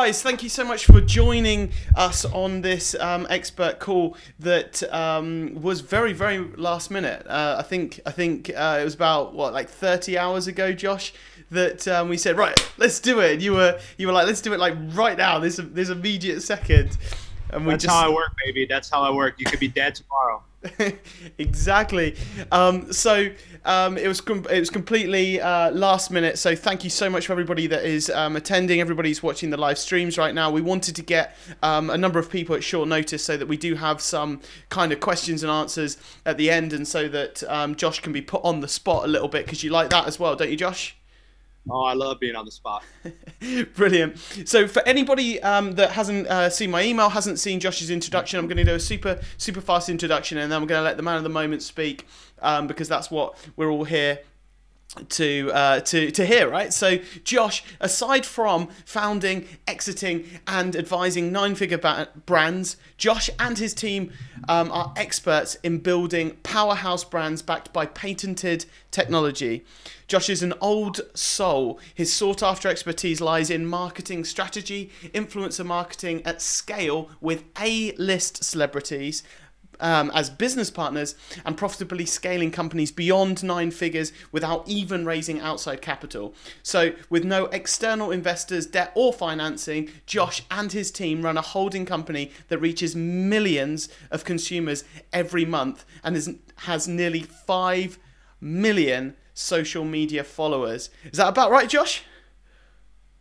Guys, thank you so much for joining us on this expert call that was very, very last minute. I think it was about like 30 hours ago, Josh, that we said, right, let's do it. And you were like, let's do it like right now, this immediate second. And That's how I work, baby. That's how I work. You could be dead tomorrow. Exactly. It was completely last minute. So thank you so much for everybody that is attending. Everybody's watching the live streams right now. We wanted to get a number of people at short notice so that we do have some kind of questions and answers at the end, and so that Josh can be put on the spot a little bit, because you like that as well, don't you, Josh? Oh, I love being on the spot. Brilliant. So for anybody that hasn't seen my email, hasn't seen Josh's introduction, I'm going to do a super fast introduction, and then I'm going to let the man of the moment speak, because that's what we're all here to hear, right? So Josh, aside from founding, exiting and advising nine-figure brands, Josh and his team are experts in building powerhouse brands backed by patented technology. Josh is an old soul. His sought-after expertise lies in marketing strategy, influencer marketing at scale with A-list celebrities as business partners, and profitably scaling companies beyond 9 figures without even raising outside capital. So with no external investors, debt or financing, Josh and his team run a holding company that reaches millions of consumers every month and has nearly 5 million social media followers. Is that about right, Josh?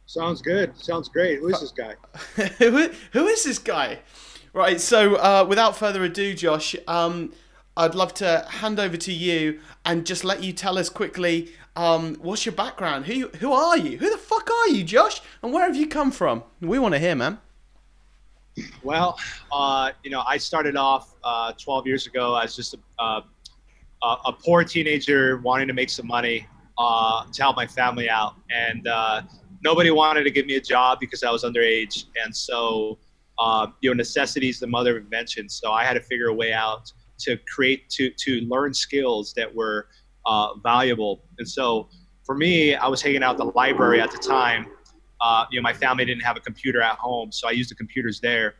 Sounds good. Sounds great. Who is this guy? Who is this guy? Right, so without further ado, Josh, I'd love to hand over to you and just let you tell us quickly, what's your background? Who are you? Who the fuck are you, Josh? And where have you come from? We want to hear, man. Well, I started off 12 years ago as just a poor teenager wanting to make some money to help my family out. And nobody wanted to give me a job because I was underage. And so necessity is the mother of invention. So I had to figure a way out to learn skills that were valuable. And so for me, I was hanging out at the library at the time. My family didn't have a computer at home, so I used the computers there.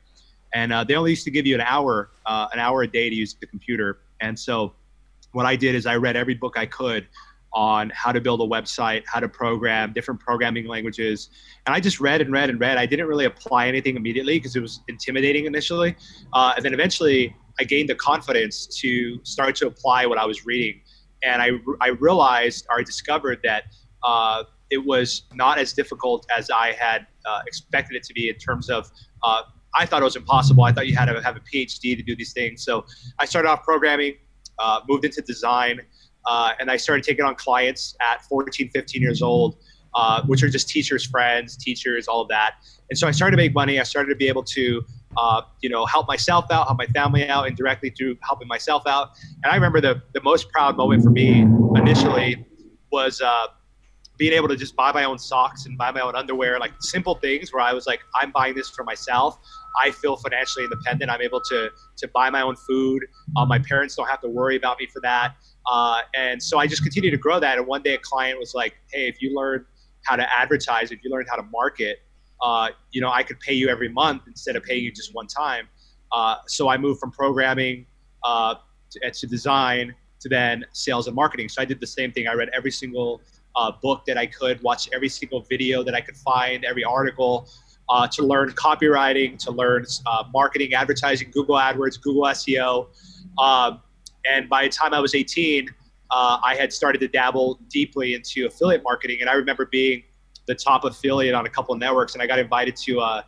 And they only used to give you an hour a day to use the computer. And so what I did is I read every book I could on how to build a website, how to program, different programming languages. And I just read and read and read. I didn't really apply anything immediately because it was intimidating initially. And then eventually I gained the confidence to start to apply what I was reading. And I realized, or I discovered that it was not as difficult as I had expected it to be in terms of, I thought it was impossible. I thought you had to have a PhD to do these things. So I started off programming, moved into design, and I started taking on clients at 14, 15 years old, which are just teachers, friends, teachers, all of that. And so I started to make money. I started to be able to, help myself out, help my family out, indirectly through helping myself out. And I remember the most proud moment for me initially was being able to just buy my own socks and buy my own underwear, like simple things where I was like, I'm buying this for myself. I feel financially independent. I'm able to buy my own food. My parents don't have to worry about me for that. And so I just continued to grow that. And one day a client was like, hey, if you learn how to advertise, if you learn how to market, I could pay you every month instead of paying you just one time. So I moved from programming to design to then sales and marketing. So I did the same thing. I read every single book that I could, watch every single video that I could find, every article, to learn copywriting, to learn marketing, advertising, Google AdWords, Google SEO. And by the time I was 18, I had started to dabble deeply into affiliate marketing. And I remember being the top affiliate on a couple of networks, and I got invited to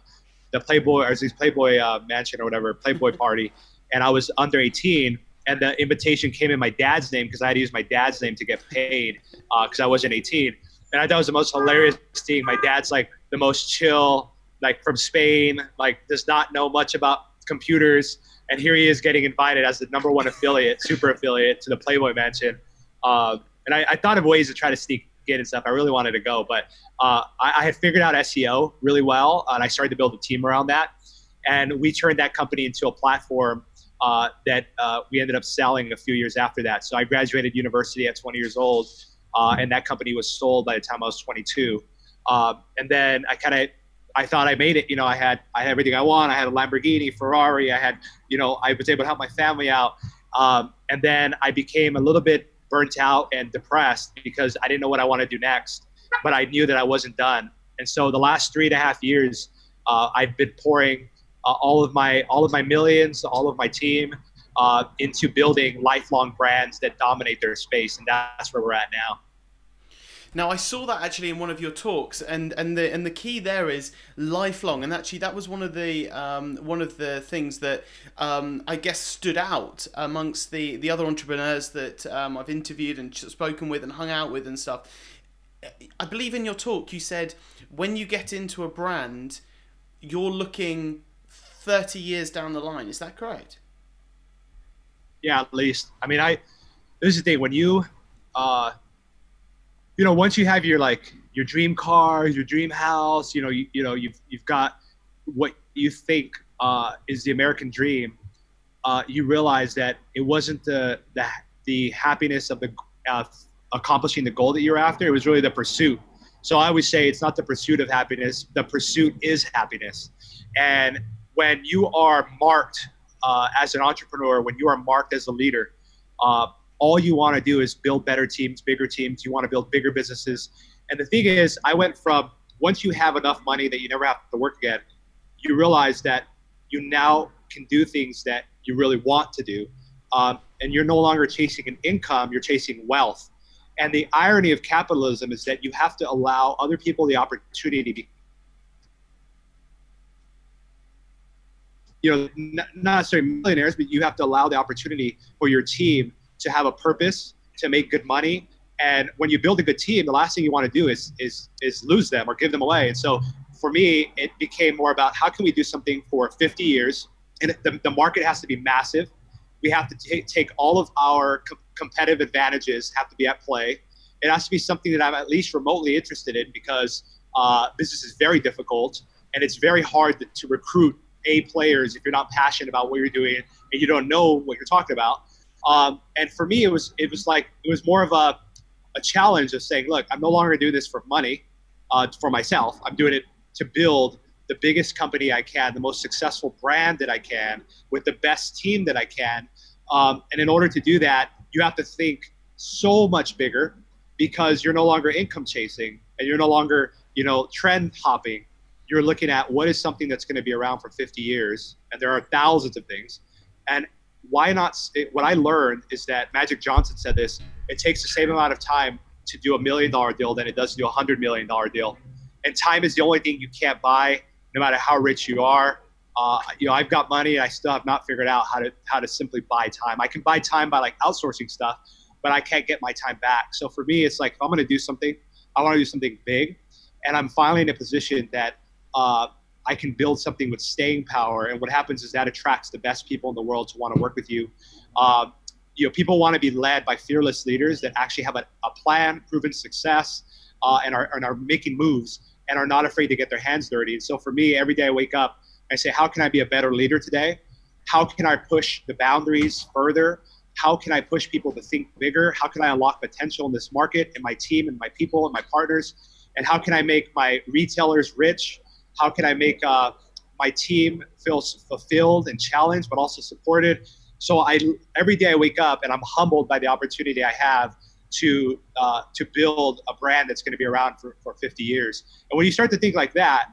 the Playboy, or this Playboy mansion or whatever, Playboy party. And I was under 18, and the invitation came in my dad's name because I had to use my dad's name to get paid because I wasn't 18. And I thought it was the most hilarious thing. My dad's like the most chill, like from Spain, like does not know much about computers. And here he is getting invited as the #1 affiliate, super affiliate, to the Playboy mansion. And I thought of ways to try to sneak in and stuff. I really wanted to go, but I had figured out SEO really well, and I started to build a team around that. And we turned that company into a platform that we ended up selling a few years after that. So I graduated university at 20 years old, and that company was sold by the time I was 22. And then I kind of I thought I made it. I had everything I want. I had a Lamborghini, Ferrari. I was able to help my family out. And then I became a little bit burnt out and depressed because I didn't know what I wanted to do next, but I knew that I wasn't done. And so the last 3.5 years, I've been pouring all of my millions, all of my team into building lifelong brands that dominate their space, and that's where we're at now. Now, I saw that actually in one of your talks, and the key there is lifelong. And actually, that was one of the things that I guess stood out amongst the other entrepreneurs that I've interviewed and spoken with and hung out with and stuff. I believe in your talk you said when you get into a brand, you're looking 30 years down the line. Is that correct? Yeah, at least. I mean, this is the thing when you. Once you have your dream car, your dream house, you've got what you think is the American dream. You realize that it wasn't the happiness of accomplishing the goal that you're after. It was really the pursuit. So I always say it's not the pursuit of happiness. The pursuit is happiness. And when you are marked as an entrepreneur, when you are marked as a leader, all you want to do is build better teams, bigger teams. You want to build bigger businesses. And the thing is, I went from once you have enough money that you never have to work again, you realize that you now can do things that you really want to do. And you're no longer chasing an income, you're chasing wealth. And the irony of capitalism is that you have to allow other people the opportunity not necessarily millionaires, but you have to allow the opportunity for your team to have a purpose, to make good money. And when you build a good team, the last thing you want to do is lose them or give them away. And so for me, it became more about how can we do something for 50 years? And the market has to be massive. We have to take all of our competitive advantages have to be at play. It has to be something that I'm at least remotely interested in because business is very difficult and it's very hard to recruit A players if you're not passionate about what you're doing and you don't know what you're talking about. And for me, it was more of a challenge of saying, look, I'm no longer doing this for money, for myself. I'm doing it to build the biggest company I can, the most successful brand that I can, with the best team that I can. And in order to do that, you have to think so much bigger because you're no longer income chasing and you're no longer, trend hopping. You're looking at what is something that's going to be around for 50 years. And there are thousands of things. And why not? What I learned is that Magic Johnson said this, it takes the same amount of time to do $1 million deal than it does to do a $100 million deal. And time is the only thing you can't buy, no matter how rich you are. I've got money and I still have not figured out how to simply buy time. I can buy time by outsourcing stuff, but I can't get my time back. So for me, it's like, if I'm going to do something, I want to do something big. And I'm finally in a position that I can build something with staying power. And what happens is that attracts the best people in the world to want to work with you. People want to be led by fearless leaders that actually have a plan, proven success, and are making moves and are not afraid to get their hands dirty. And so for me, every day I wake up, I say, how can I be a better leader today? How can I push the boundaries further? How can I push people to think bigger? How can I unlock potential in this market and my team and my people and my partners? And how can I make my retailers rich? How can I make my team feel fulfilled and challenged, but also supported? So every day I wake up and I'm humbled by the opportunity I have to build a brand that's going to be around for 50 years. And when you start to think like that,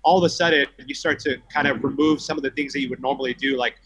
all of a sudden you start to kind of remove some of the things that you would normally do, like,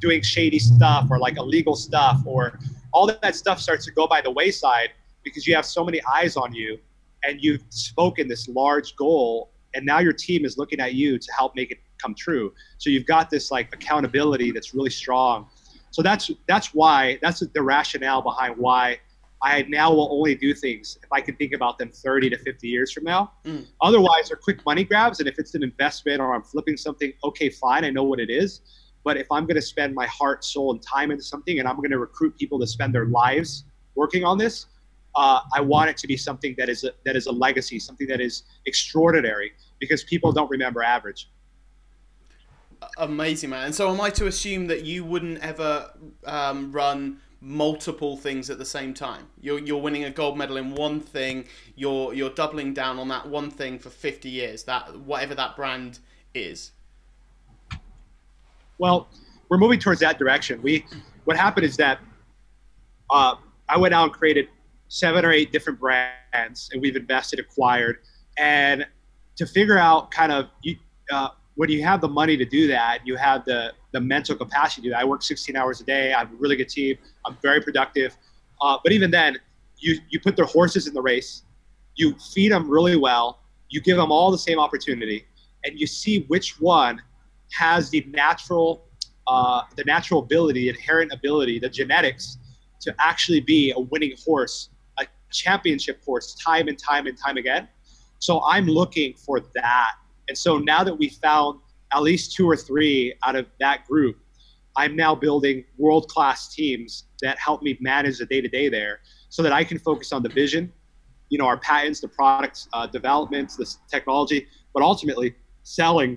doing shady stuff or illegal stuff, or all that stuff starts to go by the wayside because you have so many eyes on you and you've spoken this large goal. And now your team is looking at you to help make it come true. So you've got this accountability that's really strong. So that's the rationale behind why I now will only do things if I can think about them 30 to 50 years from now. Otherwise, they're quick money grabs. And if it's an investment or I'm flipping something, okay, fine, I know what it is. But if I'm going to spend my heart, soul, and time into something, and I'm going to recruit people to spend their lives working on this, I want it to be something that is a legacy, something that is extraordinary, because people don't remember average. Amazing, man. And so am I to assume that you wouldn't ever run multiple things at the same time. You're winning a gold medal in one thing. You're doubling down on that one thing for 50 years. That whatever that brand is. Well, we're moving towards that direction. What happened is that I went out and created 7 or 8 different brands, and we've invested, acquired, and to figure out kind of when you have the money to do that, you have the mental capacity to do that. I work 16 hours a day. I have a really good team. I'm very productive. But even then, you put their horses in the race. You feed them really well. You give them all the same opportunity, and you see which one has the natural ability, inherent ability, the genetics to actually be a winning horse, a championship horse, time and time and time again. So I'm looking for that. And so now that we found at least 2 or 3 out of that group, I'm now building world-class teams that help me manage the day-to-day there so that I can focus on the vision, our patents, the products, developments, the technology, but ultimately selling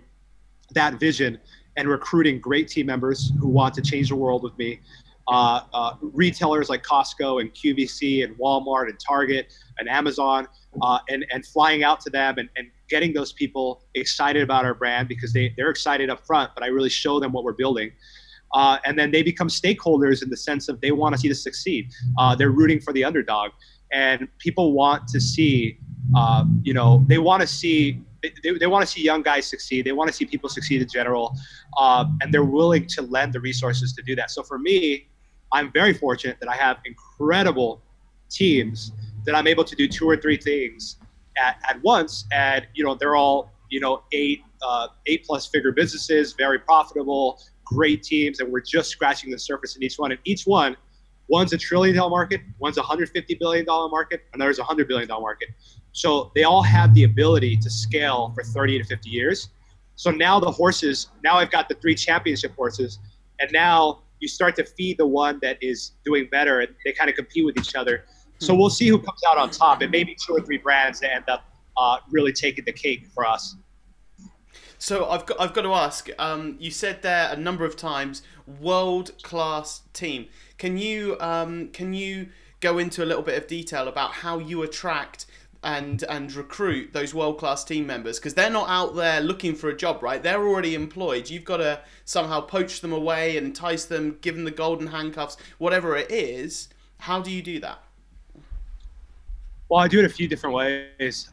that vision and recruiting great team members who want to change the world with me. Retailers like Costco and QVC and Walmart and Target and Amazon, and flying out to them and getting those people excited about our brand because they're excited up front, but I really show them what we're building. And then they become stakeholders in the sense of they want to see us succeed. They're rooting for the underdog, and people want to see, they want to see young guys succeed. They want to see people succeed in general, and they're willing to lend the resources to do that. So for me, I'm very fortunate that I have incredible teams that I'm able to do 2 or 3 things at once, and they're all 8+ figure businesses, very profitable, great teams, and we're just scratching the surface in each one. And each one's a $1 trillion market, one's a $150 billion market, and there's a $100 billion market. So they all have the ability to scale for 30 to 50 years. So now I've got the 3 championship horses, and now you start to feed the one that is doing better, and they kind of compete with each other. So we'll see who comes out on top. It may be 2 or 3 brands that end up really taking the cake for us. So I've got to ask. You said there a number of times, world-class team. Can you go into a little bit of detail about how you attract and recruit those world-class team members? Because they're not out there looking for a job, right? They're already employed. You've got to somehow poach them away, entice them, give them the golden handcuffs, whatever it is. How do you do that? Well, I do it a few different ways.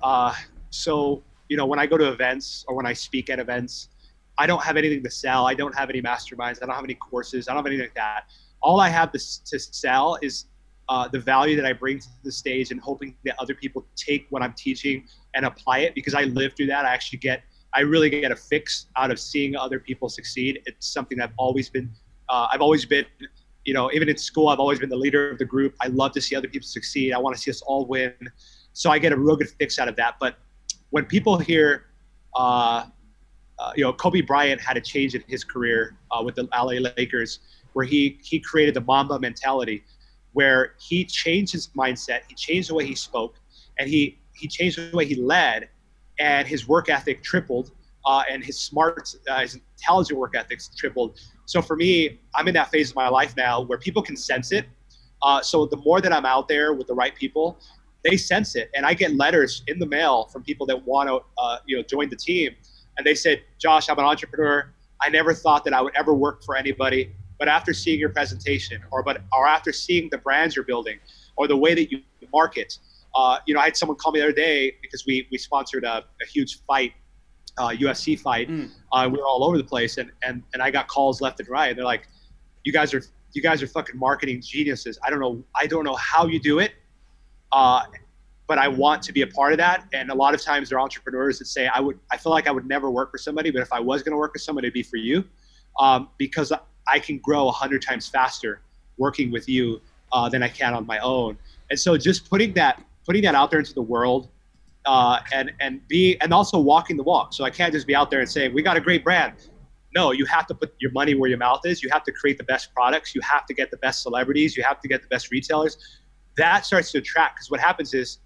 So, when I go to events or when I speak at events, I don't have anything to sell. I don't have any masterminds. I don't have any courses. I don't have anything like that. All I have to sell is the value that I bring to the stage, and hoping that other people take what I'm teaching and apply it, because I live through that. I really get a fix out of seeing other people succeed. It's something that I've always been, even in school, I've always been the leader of the group. I love to see other people succeed. I want to see us all win. So I get a real good fix out of that. But when people hear, Kobe Bryant had a change in his career with the LA Lakers, where he created the Mamba mentality, where he changed his mindset, he changed the way he spoke, and he changed the way he led, and his work ethic tripled, and his intelligent work ethics tripled. So for me, I'm in that phase of my life now where people can sense it. So the more that I'm out there with the right people, they sense it. And I get letters in the mail from people that want to join the team. And they said, Josh, I'm an entrepreneur. I never thought that I would ever work for anybody. But after seeing your presentation, or after seeing the brands you're building, or the way that you market, I had someone call me the other day because we sponsored a huge fight, UFC fight. We were all over the place, and I got calls left and right. They're like, you guys are fucking marketing geniuses. I don't know how you do it, but I want to be a part of that. And a lot of times they're entrepreneurs that say, I feel like I would never work for somebody, but if I was going to work with somebody, it'd be for you, because I can grow 100 times faster working with you than I can on my own. And so just putting that out there into the world, and also walking the walk. So I can't just be out there and saying, we got a great brand. No, you have to put your money where your mouth is. You have to create the best products. You have to get the best celebrities. You have to get the best retailers. That starts to attract, because what happens is,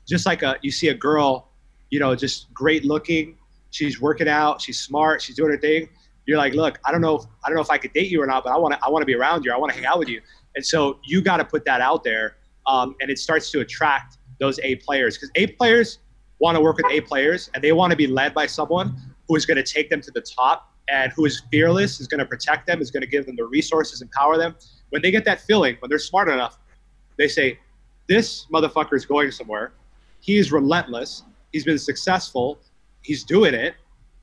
just like you see a girl, just great looking, she's working out, she's smart, she's doing her thing. You're like, look, I don't know if I could date you or not, but I want to be around you. I want to hang out with you. And so you got to put that out there, and it starts to attract those A players, because A players want to work with A players, and they want to be led by someone who is going to take them to the top and who is fearless, is going to protect them, is going to give them the resources, empower them. When they get that feeling, when they're smart enough, they say, this motherfucker is going somewhere. He is relentless. He's been successful. He's doing it.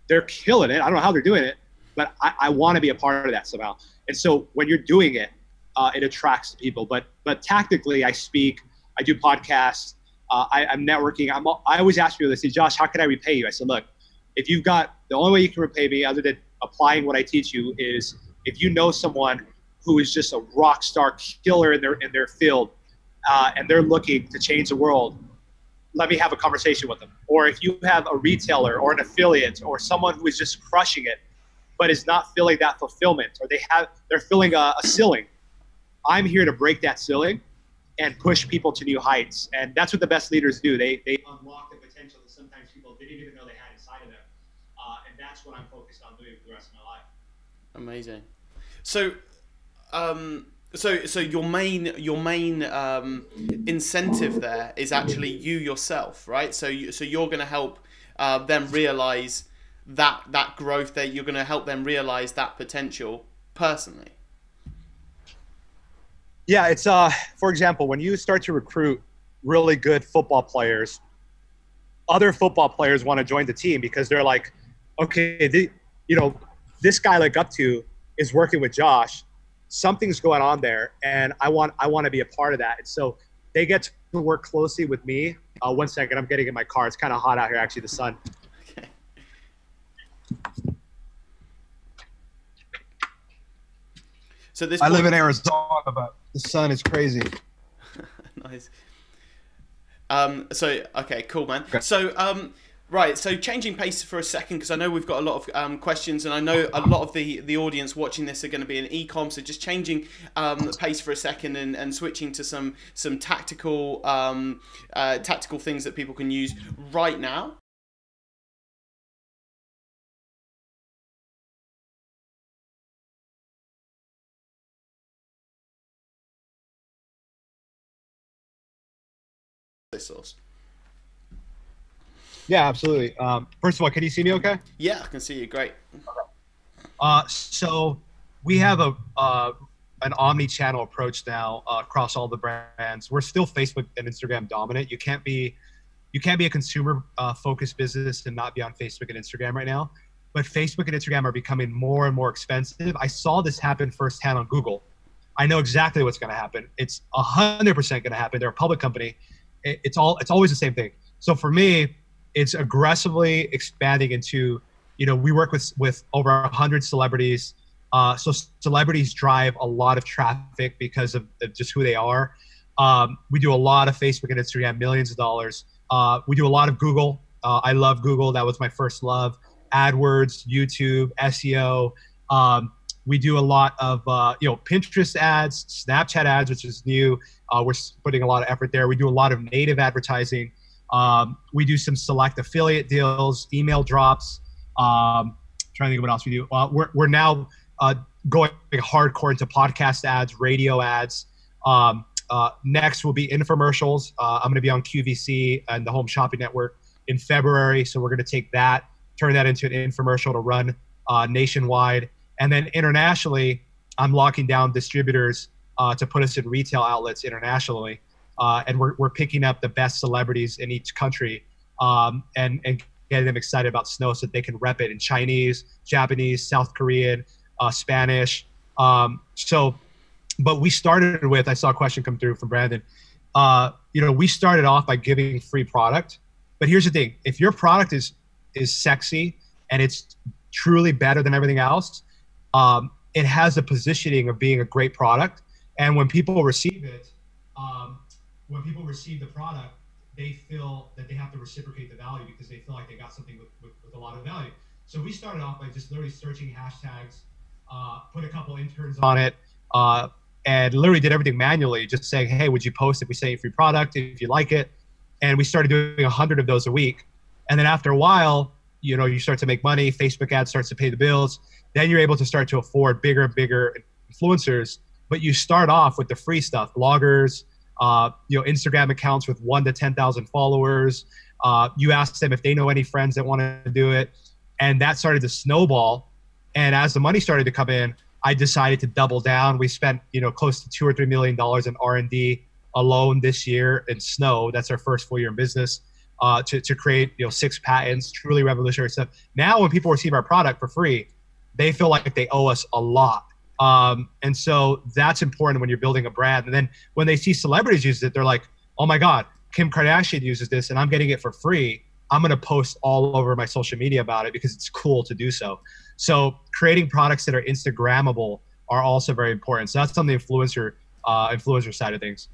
They're killing it. I don't know how they're doing it, but I want to be a part of that somehow. And so when you're doing it, it attracts people. But tactically, I speak, I do podcasts, I'm networking. I always ask people, they say, Josh, how can I repay you? I said, look, if you've got, the only way you can repay me other than applying what I teach you is if you know someone who is just a rock star killer in their field, and they're looking to change the world, let me have a conversation with them. Or if you have a retailer or an affiliate or someone who is just crushing it, but is not feeling that fulfillment, or they're feeling a ceiling, I'm here to break that ceiling and push people to new heights. And that's what the best leaders do. They unlock the potential that sometimes people didn't even know they had inside of them. And that's what I'm focused on doing for the rest of my life. Amazing. So, so your main incentive there is actually you yourself, right? So you're going to help them realize that growth, that you're going to help them realize that potential personally. Yeah, it's for example, when you start to recruit really good football players, other football players want to join the team because they're like, okay, this guy I look up to is working with Josh. Something's going on there, and I want to be a part of that. And so they get to work closely with me. 1 second, I'm getting in my car. It's kind of hot out here, actually, the sun. Okay. So I live in Arizona, but the sun is crazy. Nice. So okay, cool, man. Okay. So right, so changing pace for a second, because I know we've got a lot of questions, and I know a lot of the audience watching this are going to be in e-com. So just changing pace for a second and switching to some tactical tactical things that people can use right now. Source. Yeah, absolutely. First of all, can you see me okay? Yeah, I can see you. Great. So we have an omni-channel approach now across all the brands. We're still Facebook and Instagram dominant. You can't be a consumer focused business and not be on Facebook and Instagram right now. But Facebook and Instagram are becoming more and more expensive. I saw this happen firsthand on Google. I know exactly what's going to happen. It's 100% going to happen. They're a public company. It's always the same thing. So for me, it's aggressively expanding into, we work with over 100 celebrities. So celebrities drive a lot of traffic because of just who they are. We do a lot of Facebook and Instagram, millions of dollars. We do a lot of Google. I love Google. That was my first love. AdWords, YouTube, SEO. We do a lot of Pinterest ads, Snapchat ads, which is new. We're putting a lot of effort there. We do a lot of native advertising. We do some select affiliate deals, email drops. Trying to think of what else we do. We're now going hardcore into podcast ads, radio ads. Next will be infomercials. I'm going to be on QVC and the Home Shopping Network in February. So we're going to take that, turn that into an infomercial to run nationwide. And then internationally, I'm locking down distributors to put us in retail outlets internationally. And we're picking up the best celebrities in each country and getting them excited about Snow so that they can rep it in Chinese, Japanese, South Korean, Spanish. But we started with, I saw a question come through from Brandon. We started off by giving free product. But here's the thing. If your product is sexy and it's truly better than everything else, it has a positioning of being a great product. And when people receive it, when people receive the product, they feel that they have to reciprocate the value because they feel like they got something with a lot of value. So we started off by just literally searching hashtags, put a couple interns on it, and literally did everything manually, just saying, hey, would you post if we send you free product, if you like it? And we started doing 100 of those a week. And then after a while, you start to make money, Facebook ads starts to pay the bills. Then you're able to start to afford bigger and bigger influencers but you start off with the free stuff, bloggers, Instagram accounts with 1 to 10,000 followers. You ask them if they know any friends that want to do it. And that started to snowball. And as the money started to come in, I decided to double down. We spent, close to $2 or $3 million in R&D alone this year in Snow. That's our first full year in business, to create, 6 patents, truly revolutionary stuff. Now when people receive our product for free, they feel like they owe us a lot. And so that's important when you're building a brand. And then when they see celebrities use it, they're like, oh my God, Kim Kardashian uses this and I'm getting it for free. I'm going to post all over my social media about it because it's cool to do so. So creating products that are Instagrammable are also very important. So that's on the influencer side of things.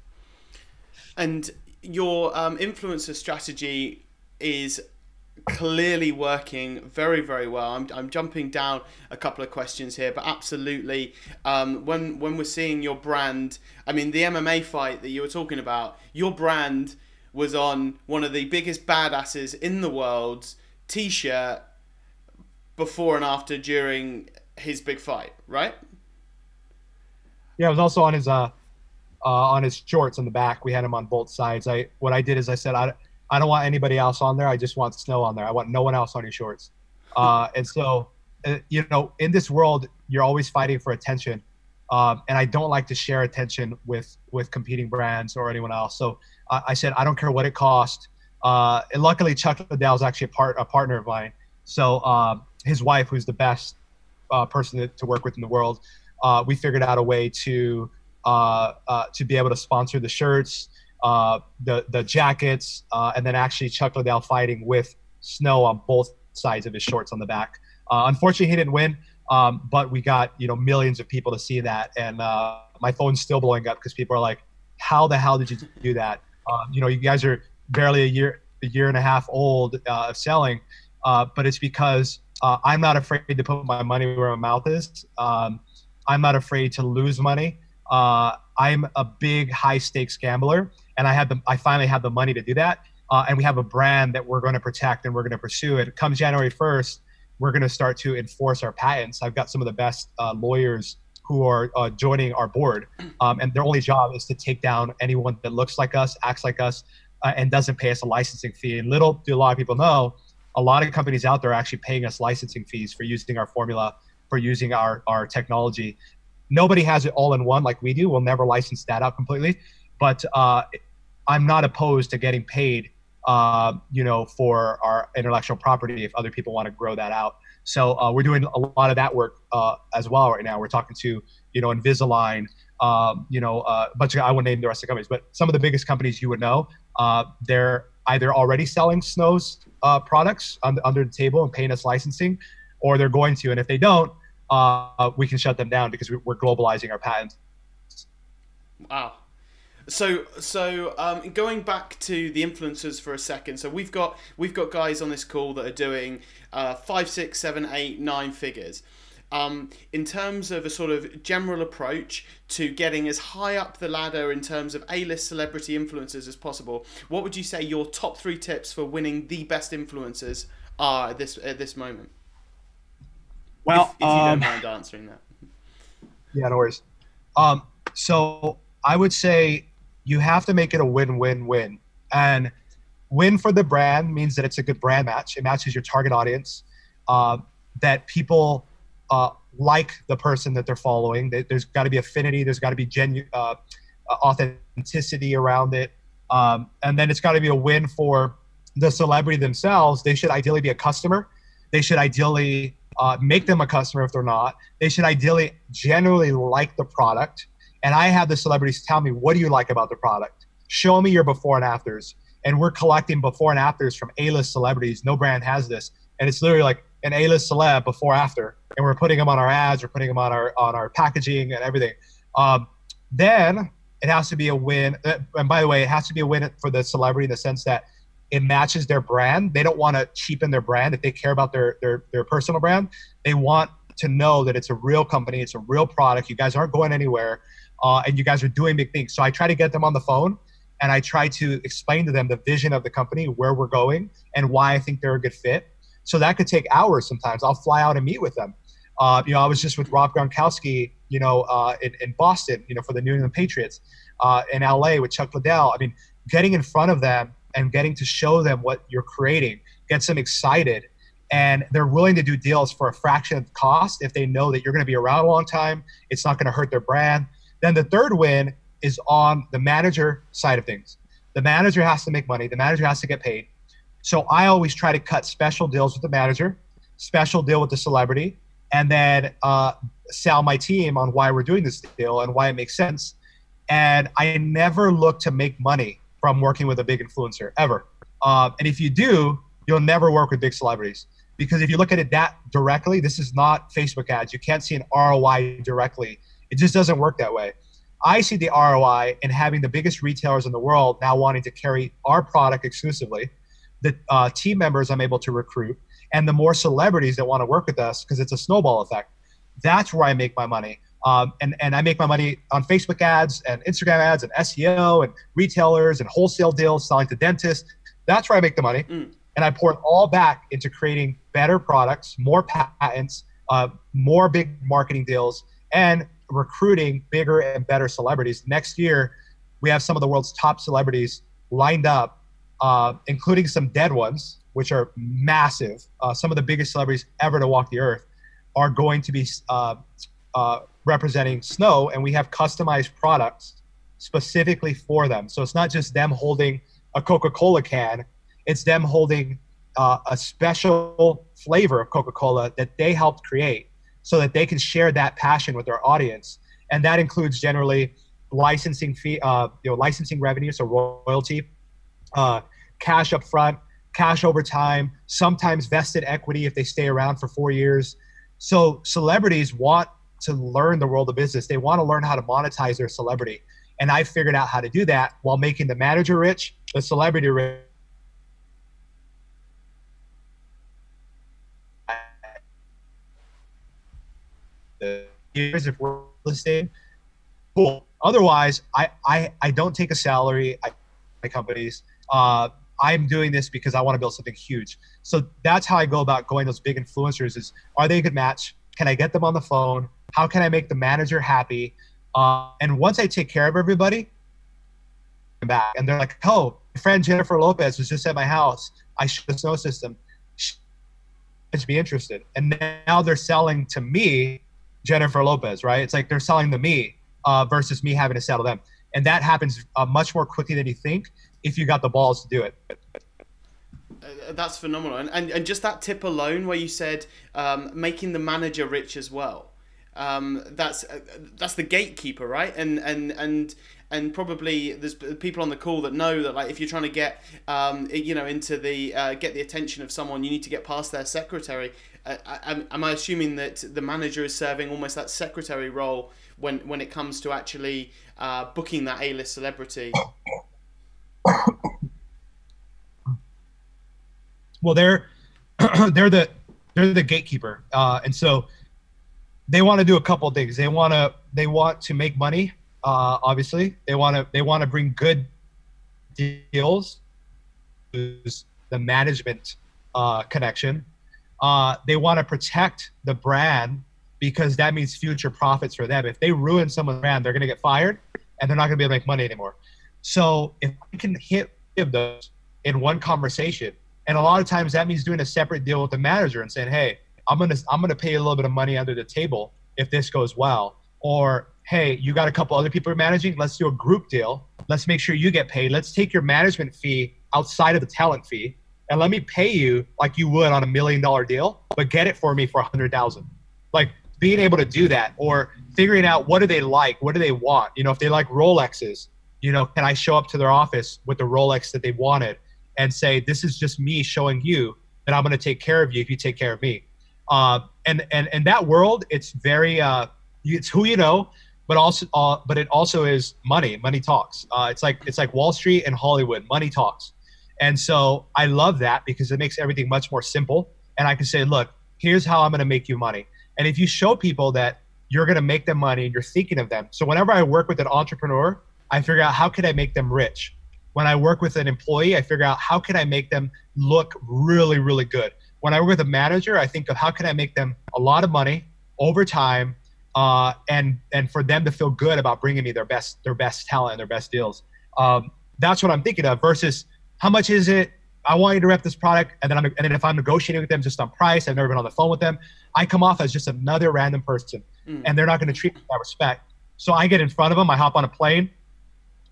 And your influencer strategy is clearly working very, very well. I'm jumping down a couple of questions here, but absolutely, when we're seeing your brand, I mean, the MMA fight that you were talking about, your brand was on one of the biggest badasses in the world's t-shirt before and after during his big fight, right? Yeah, it was also on his shorts in the back. We had him on both sides. What I did is I said, I don't want anybody else on there. I just want Snow on there. I want no one else on your shorts. And so, in this world, you're always fighting for attention. And I don't like to share attention with competing brands or anyone else. So I said, I don't care what it cost. And luckily, Chuck Liddell is actually a partner of mine. So his wife, who's the best person to work with in the world, we figured out a way to be able to sponsor the shirts, the jackets, and then actually Chuck Liddell fighting with Snow on both sides of his shorts on the back. Unfortunately, he didn't win, but we got millions of people to see that, and my phone's still blowing up because people are like, "How the hell did you do that?" You guys are barely a year and a half old of selling, but it's because I'm not afraid to put my money where my mouth is. I'm not afraid to lose money. I'm a big high stakes gambler, and I finally have the money to do that. And we have a brand that we're going to protect and we're going to pursue it. Come January 1st, we're going to start to enforce our patents. I've got some of the best lawyers who are joining our board, and their only job is to take down anyone that looks like us, acts like us, and doesn't pay us a licensing fee. And little do a lot of people know, a lot of companies out there are actually paying us licensing fees for using our formula, for using our technology. Nobody has it all in one like we do. We'll never license that out completely, but I'm not opposed to getting paid, for our intellectual property if other people want to grow that out. So we're doing a lot of that work as well right now. We're talking to, Invisalign, a bunch of, I won't name the rest of the companies, but some of the biggest companies you would know, they're either already selling Snow's products under the table and paying us licensing, or they're going to, and if they don't, we can shut them down because we're globalizing our patents. Wow. So going back to the influencers for a second. So we've got guys on this call that are doing 5, 6, 7, 8, 9 figures. In terms of a sort of general approach to getting as high up the ladder in terms of A-list celebrity influencers as possible, what would you say your top 3 tips for winning the best influencers are at this moment? Well, if you don't mind answering that. Yeah, no worries. So I would say you have to make it a win-win-win. And win for the brand means that it's a good brand match. It matches your target audience, that people like the person that they're following. There's got to be affinity. There's got to be genuine authenticity around it. And then it's got to be a win for the celebrity themselves. They should ideally be a customer. They should ideally make them a customer if they're not. They should ideally generally like the product. And I have the celebrities tell me, what do you like about the product? Show me your before and afters. And we're collecting before and afters from A-list celebrities. No brand has this. And it's literally like an A-list celeb before after. And we're putting them on our ads, we're putting them on our packaging and everything. Then it has to be a win. And by the way, it has to be a win for the celebrity in the sense that it matches their brand. They don't want to cheapen their brand. If they care about their personal brand, they want to know that it's a real company, it's a real product. You guys aren't going anywhere, and you guys are doing big things. So I try to get them on the phone, and I try to explain to them the vision of the company, where we're going, and why I think they're a good fit. So that could take hours sometimes. I'll fly out and meet with them. I was just with Rob Gronkowski, in Boston, for the New England Patriots, in LA with Chuck Liddell. I mean, getting in front of them and getting to show them what you're creating gets them excited. And they're willing to do deals for a fraction of the cost if they know that you're going to be around a long time. It's not going to hurt their brand. Then the third win is on the manager side of things. The manager has to make money. The manager has to get paid. So I always try to cut special deals with the manager, special deal with the celebrity, and then sell my team on why we're doing this deal and why it makes sense. And I never look to make money from working with a big influencer, ever. And if you do, you'll never work with big celebrities. Because if you look at it that directly, this is not Facebook ads. You can't see an ROI directly. It just doesn't work that way. I see the ROI in having the biggest retailers in the world now wanting to carry our product exclusively, the team members I'm able to recruit, and the more celebrities that want to work with us, because it's a snowball effect. That's where I make my money. And I make my money on Facebook ads and Instagram ads and SEO and retailers and wholesale deals, selling to dentists. That's where I make the money. And I pour it all back into creating better products, more patents, more big marketing deals, and recruiting bigger and better celebrities. Next year, we have some of the world's top celebrities lined up, including some dead ones, which are massive. Some of the biggest celebrities ever to walk the earth are going to be representing Snow, and we have customized products specifically for them. So it's not just them holding a Coca-Cola can, it's them holding a special flavor of Coca-Cola that they helped create so that they can share that passion with their audience. And that includes generally licensing fee, licensing revenue, so royalty, cash up front, cash over time, sometimes vested equity if they stay around for 4 years. So celebrities want to learn the world of business. They want to learn how to monetize their celebrity. And I figured out how to do that while making the manager rich, the celebrity rich. Years if we're listed, cool. Otherwise, I don't take a salary. My companies. I'm doing this because I want to build something huge. So that's how I go about going those big influencers is, are they a good match? Can I get them on the phone? How can I make the manager happy? And once I take care of everybody, I'm back. And they're like, oh, my friend Jennifer Lopez was just at my house. I showed the Snow system. She'd be interested. And now they're selling to me, Jennifer Lopez, right? It's like they're selling to me versus me having to sell to them. And that happens much more quickly than you think if you got the balls to do it. That's phenomenal. And just that tip alone where you said making the manager rich as well. That's the gatekeeper, right? And probably there's people on the call that know that, like, if you're trying to get into the get the attention of someone, you need to get past their secretary. Am I assuming that the manager is serving almost that secretary role when it comes to actually booking that A-list celebrity? Well, they're the gatekeeper, and so they want to do a couple of things. They want to make money. Obviously, they want to bring good deals. The management connection. They want to protect the brand because that means future profits for them. If they ruin someone's brand, they're going to get fired and they're not going to be able to make money anymore. So if I can hit those in one conversation, and a lot of times that means doing a separate deal with the manager and saying, hey, I'm gonna pay you a little bit of money under the table if this goes well. Or, hey, you got a couple other people you're managing, let's do a group deal. Let's make sure you get paid. Let's take your management fee outside of the talent fee and let me pay you like you would on $1 million deal, but get it for me for 100,000. Like being able to do that, or figuring out what do they like, what do they want? If they like Rolexes, can I show up to their office with the Rolex that they wanted and say, this is just me showing you that I'm going to take care of you if you take care of me. And that world, it's very, it's who you know, but it also is money. Money talks. It's like Wall Street and Hollywood. Money talks. And so I love that because it makes everything much more simple. And I can say, look, here's how I'm going to make you money. And if you show people that you're going to make them money and you're thinking of them. So whenever I work with an entrepreneur, I figure out how can I make them rich. When I work with an employee, I figure out how can I make them look really, really good. When I work with a manager, I think of how can I make them a lot of money over time, and for them to feel good about bringing me their best talent and their best deals. That's what I'm thinking of versus how much is it? I want you to rep this product, and then if I'm negotiating with them just on price, I've never been on the phone with them, I come off as just another random person, and they're not going to treat me with that respect. So I get in front of them, I hop on a plane.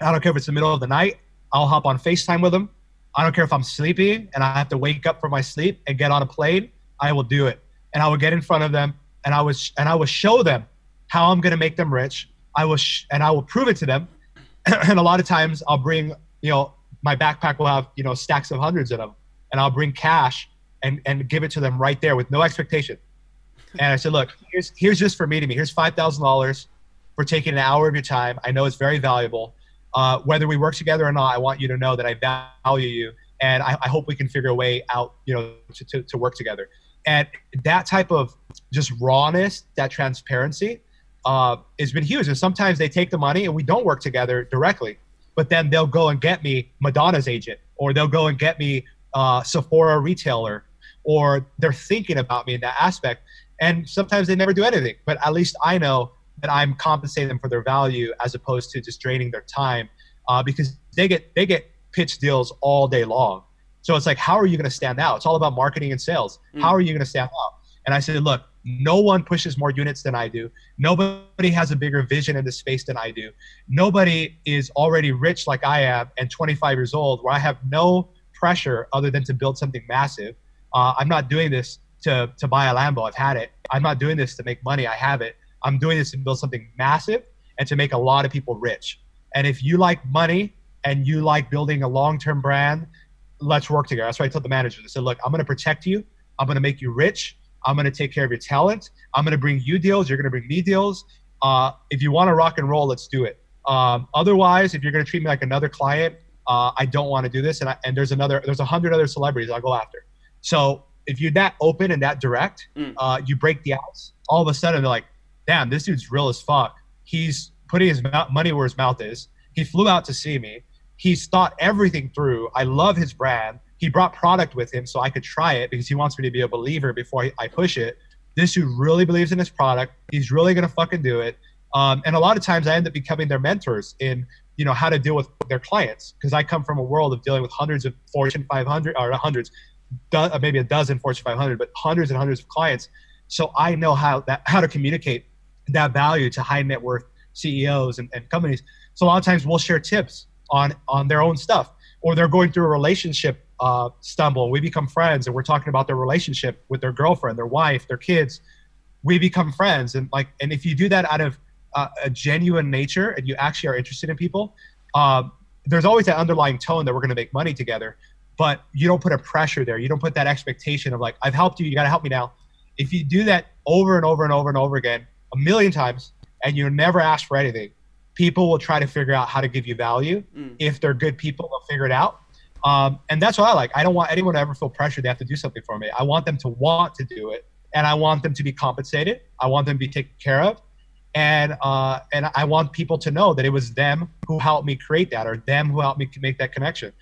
I don't care if it's the middle of the night. I'll hop on FaceTime with them. I don't care if I'm sleeping and I have to wake up from my sleep and get on a plane. I will do it, and I will get in front of them, and I will show them how I'm going to make them rich. I will prove it to them. And a lot of times I'll bring, my backpack will have, stacks of hundreds in them, and I'll bring cash and give it to them right there with no expectation. And I said, look, here's just for meeting me. Here's $5,000 for taking an hour of your time. I know it's very valuable. Whether we work together or not, I want you to know that I value you, and I hope we can figure a way out, to work together. And that type of just rawness, that transparency, has been huge. And sometimes they take the money and we don't work together directly, but then they'll go and get me Madonna's agent, or they'll go and get me Sephora retailer, or they're thinking about me in that aspect. And sometimes they never do anything, but at least I know that I'm compensating them for their value as opposed to just draining their time, because they get pitch deals all day long. So it's like, how are you going to stand out? It's all about marketing and sales. How are you going to stand out? And I said, look, no one pushes more units than I do. Nobody has a bigger vision in this space than I do. Nobody is already rich like I am and 25 years old, where I have no pressure other than to build something massive. I'm not doing this to buy a Lambo. I've had it. I'm not doing this to make money. I have it. I'm doing this to build something massive and to make a lot of people rich. And if you like money and you like building a long-term brand, let's work together. That's why I told the managers. I said, look, I'm going to protect you. I'm going to make you rich. I'm going to take care of your talent. I'm going to bring you deals. You're going to bring me deals. If you want to rock and roll, let's do it. Otherwise, if you're going to treat me like another client, I don't want to do this. And there's 100 other celebrities I'll go after. So if you're that open and that direct, you break the ice. All of a sudden, they're like, damn, this dude's real as fuck. He's putting his money where his mouth is. He flew out to see me. He's thought everything through. I love his brand. He brought product with him so I could try it because he wants me to be a believer before I push it. This dude really believes in his product. He's really going to fucking do it. And a lot of times I end up becoming their mentors in, how to deal with their clients, because I come from a world of dealing with hundreds of Fortune 500, or hundreds, maybe a dozen Fortune 500, but hundreds and hundreds of clients. So I know how to communicate that value to high net worth CEOs and companies. So a lot of times we'll share tips on their own stuff, or they're going through a relationship stumble. We become friends, and we're talking about their relationship with their girlfriend, their wife, their kids. We become friends, and if you do that out of a genuine nature, and you actually are interested in people, there's always that underlying tone that we're going to make money together. But you don't put a pressure there. You don't put that expectation of like, I've helped you, you got to help me now. If you do that over and over and over and over again, a million times, and you never ask for anything, people will try to figure out how to give you value. If they're good people, they'll figure it out. And that's what I like. I don't want anyone to ever feel pressured they have to do something for me. I want them to want to do it, and I want them to be compensated. I want them to be taken care of. And I want people to know that it was them who helped me create that, or them who helped me make that connection.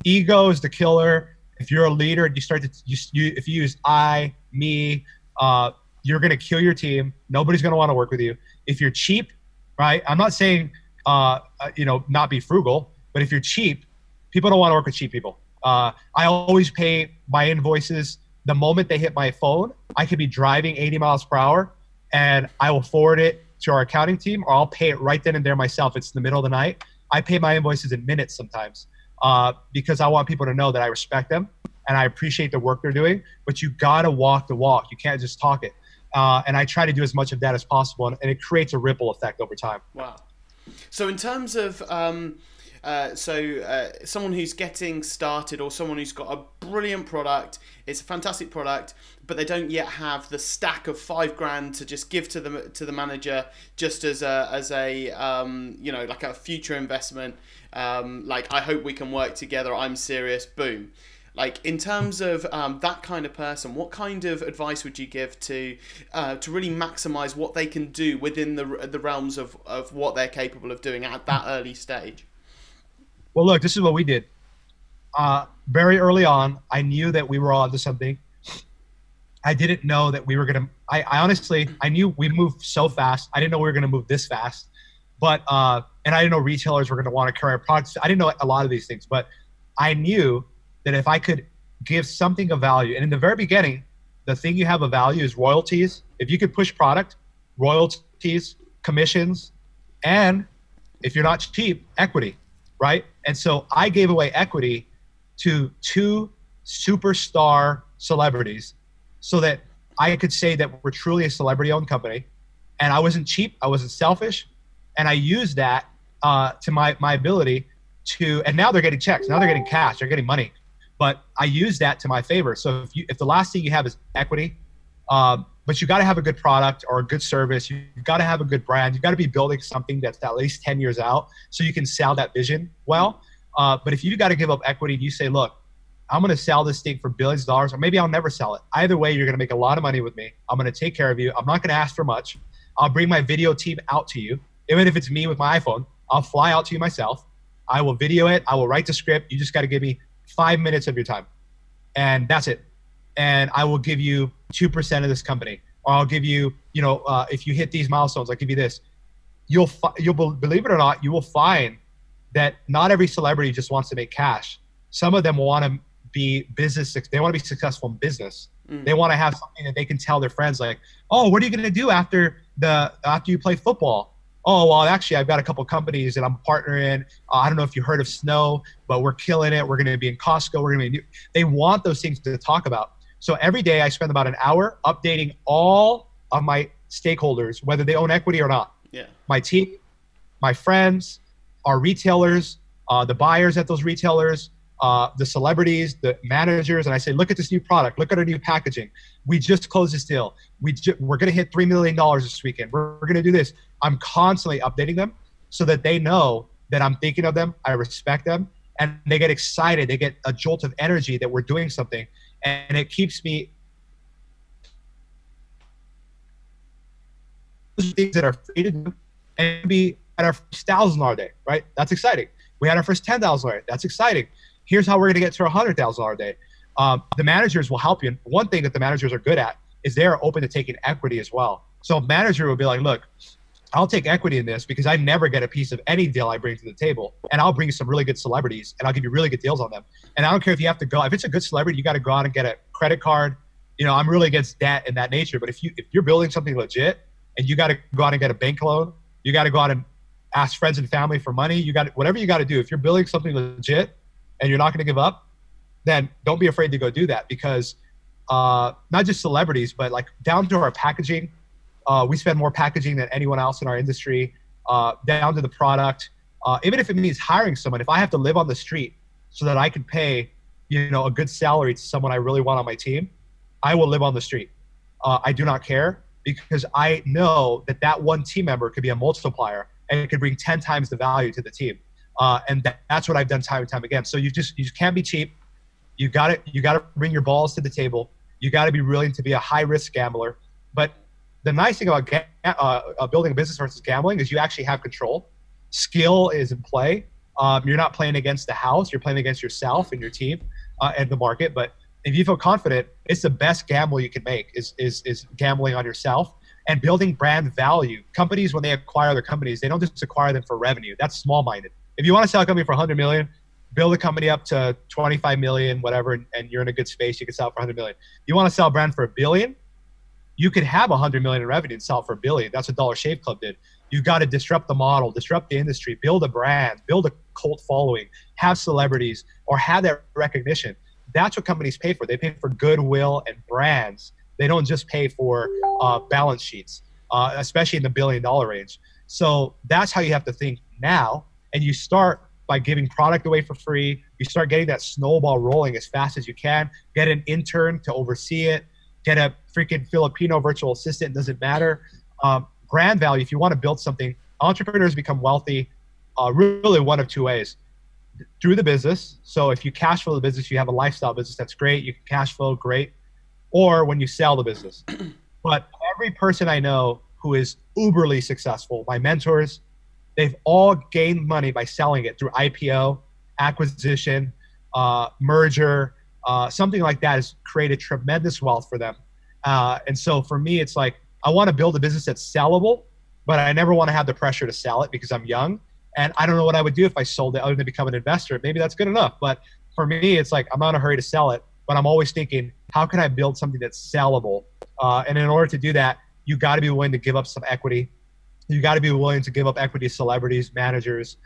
Ego is the killer. If you're a leader and if you use I, me, you're going to kill your team. Nobody's going to want to work with you. If you're cheap, right? I'm not saying, not be frugal, but if you're cheap, people don't want to work with cheap people. I always pay my invoices the moment they hit my phone. I could be driving 80 miles per hour, and I will forward it to our accounting team, or I'll pay it right then and there myself. It's in the middle of the night. I pay my invoices in minutes sometimes, because I want people to know that I respect them and I appreciate the work they're doing. But you gotta walk the walk. You can't just talk it. And I try to do as much of that as possible, and it creates a ripple effect over time. Wow. So in terms of someone who's getting started, or someone who's got a brilliant product, it's a fantastic product, but they don't yet have the stack of $5,000 to just give to the manager, just as a like a future investment. Like, I hope we can work together. I'm serious. Boom. Like, in terms of that kind of person, what kind of advice would you give to really maximize what they can do within the realms of what they're capable of doing at that early stage? Well, look, this is what we did. Very early on, I knew that we were onto something. I didn't know that we were going to, I honestly, I knew we moved so fast. I didn't know we were going to move this fast, but, and I didn't know retailers were going to want to carry our products. I didn't know a lot of these things, but I knew that if I could give something of value, and in the very beginning, the thing you have of value is royalties. If you could push product, royalties, commissions, and if you're not cheap, equity, right? And so I gave away equity to 2 superstar celebrities so that I could say that we're truly a celebrity-owned company. And I wasn't cheap, I wasn't selfish, and I used that to my ability to, and now they're getting checks, now they're getting cash, they're getting money. But I use that to my favor. So if the last thing you have is equity, but you got to have a good product or a good service, you've got to have a good brand, you've got to be building something that's at least 10 years out so you can sell that vision well. But if you got to give up equity and you say, look, I'm going to sell this thing for billions of dollars, or maybe I'll never sell it. Either way, you're going to make a lot of money with me. I'm going to take care of you. I'm not going to ask for much. I'll bring my video team out to you. Even if it's me with my iPhone, I'll fly out to you myself. I will video it. I will write the script. You just got to give me 5 minutes of your time. And that's it. And I will give you 2% of this company. Or I'll give you, if you hit these milestones, I'll give you this. You'll believe it or not, you will find that not every celebrity just wants to make cash. Some of them will want to be they want to be successful in business. They want to have something that they can tell their friends, like, oh, what are you going to do after you play football? Oh, well, actually, I've got a couple companies that I'm partnering in. I don't know if you heard of Snow, but we're killing it. We're going to be in Costco. We're going to be. They want those things to talk about. So every day I spend about an hour updating all of my stakeholders, whether they own equity or not. Yeah. My team, my friends, our retailers, the buyers at those retailers, the celebrities, the managers, and I say, look at this new product, look at our new packaging. We just closed this deal. We're going to hit $3 million this weekend. We're going to do this. I'm constantly updating them so that they know that I'm thinking of them, I respect them, and they get excited. They get a jolt of energy that we're doing something, and it keeps me. Things that are free to do and be at our first $1,000 day, right? That's exciting. We had our first $10,000 day. That's exciting. Here's how we're going to get to our $100,000 day. The managers will help you. And one thing that the managers are good at is they are open to taking equity as well. So a manager will be like, look, I'll take equity in this because I never get a piece of any deal I bring to the table. And I'll bring you some really good celebrities and I'll give you really good deals on them. And I don't care if you have to go, if it's a good celebrity, you got to go out and get a credit card. I'm really against debt in that nature. But if you're building something legit and you got to go out and get a bank loan, you got to go out and ask friends and family for money. Whatever you got to do. If you're building something legit and you're not going to give up, then don't be afraid to go do that because not just celebrities, but like down to our packaging. We spend more packaging than anyone else in our industry, down to the product. Even if it means hiring someone, if I have to live on the street so that I can pay, a good salary to someone I really want on my team, I will live on the street. I do not care because I know that one team member could be a multiplier and it could bring 10 times the value to the team. And that's what I've done time and time again. So you just can't be cheap. You got to bring your balls to the table. You got to be willing to be a high risk gambler. But the nice thing about building a business versus gambling is you actually have control. Skill is in play. You're not playing against the house. You're playing against yourself and your team and the market. But if you feel confident, it's the best gamble you can make is gambling on yourself and building brand value. Companies, when they acquire their companies, they don't just acquire them for revenue. That's small-minded. If you want to sell a company for $100 million, build a company up to $25 million, whatever, and you're in a good space, you can sell it for $100 million. You want to sell a brand for $1 billion? You could have $100 million in revenue and sell it for $1 billion. That's what Dollar Shave Club did. You've got to disrupt the model, disrupt the industry, build a brand, build a cult following, have celebrities, or have that recognition. That's what companies pay for. They pay for goodwill and brands. They don't just pay for balance sheets, especially in the $1 billion range. So that's how you have to think now. And you start by giving product away for free. You start getting that snowball rolling as fast as you can. Get an intern to oversee it. Get a freaking Filipino virtual assistant. Doesn't matter. Brand value, if you want to build something, entrepreneurs become wealthy really one of two ways. Through the business. So if you cash flow the business, you have a lifestyle business, that's great. You can cash flow, great. Or when you sell the business. But every person I know who is uberly successful, my mentors, they've all gained money by selling it through IPO, acquisition, merger, something like that has created tremendous wealth for them. And so for me, it's like, I want to build a business that's sellable, but I never want to have the pressure to sell it because I'm young. And I don't know what I would do if I sold it other than become an investor. Maybe that's good enough. But for me, it's like, I'm not in a hurry to sell it, but I'm always thinking, how can I build something that's sellable? And in order to do that, you got to be willing to give up some equity. You got to be willing to give up equity to celebrities, managers.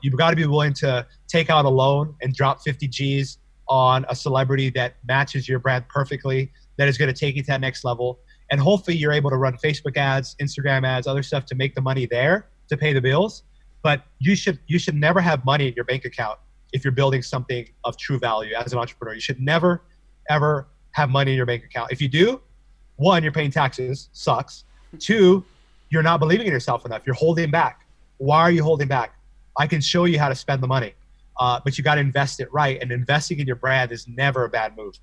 You've got to be willing to take out a loan and drop 50 G's on a celebrity that matches your brand perfectly, that is going to take you to that next level. And hopefully you're able to run Facebook ads, Instagram ads, other stuff to make the money there to pay the bills. But you should never have money in your bank account if you're building something of true value as an entrepreneur. You should never, ever have money in your bank account. If you do, one, you're paying taxes, sucks. Two, you're not believing in yourself enough. You're holding back. Why are you holding back? I can show you how to spend the money, but you got to invest it right. And investing in your brand is never a bad move.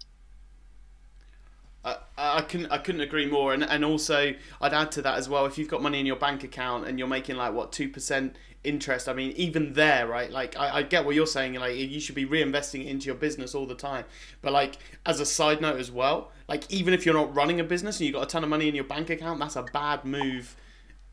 I couldn't agree more, and also I'd add to that as well. If you've got money in your bank account and you're making like what 2% interest, I mean, even there, right? Like I get what you're saying. Like you should be reinvesting into your business all the time. But like as a side note as well, like even if you're not running a business and you've got a ton of money in your bank account, that's a bad move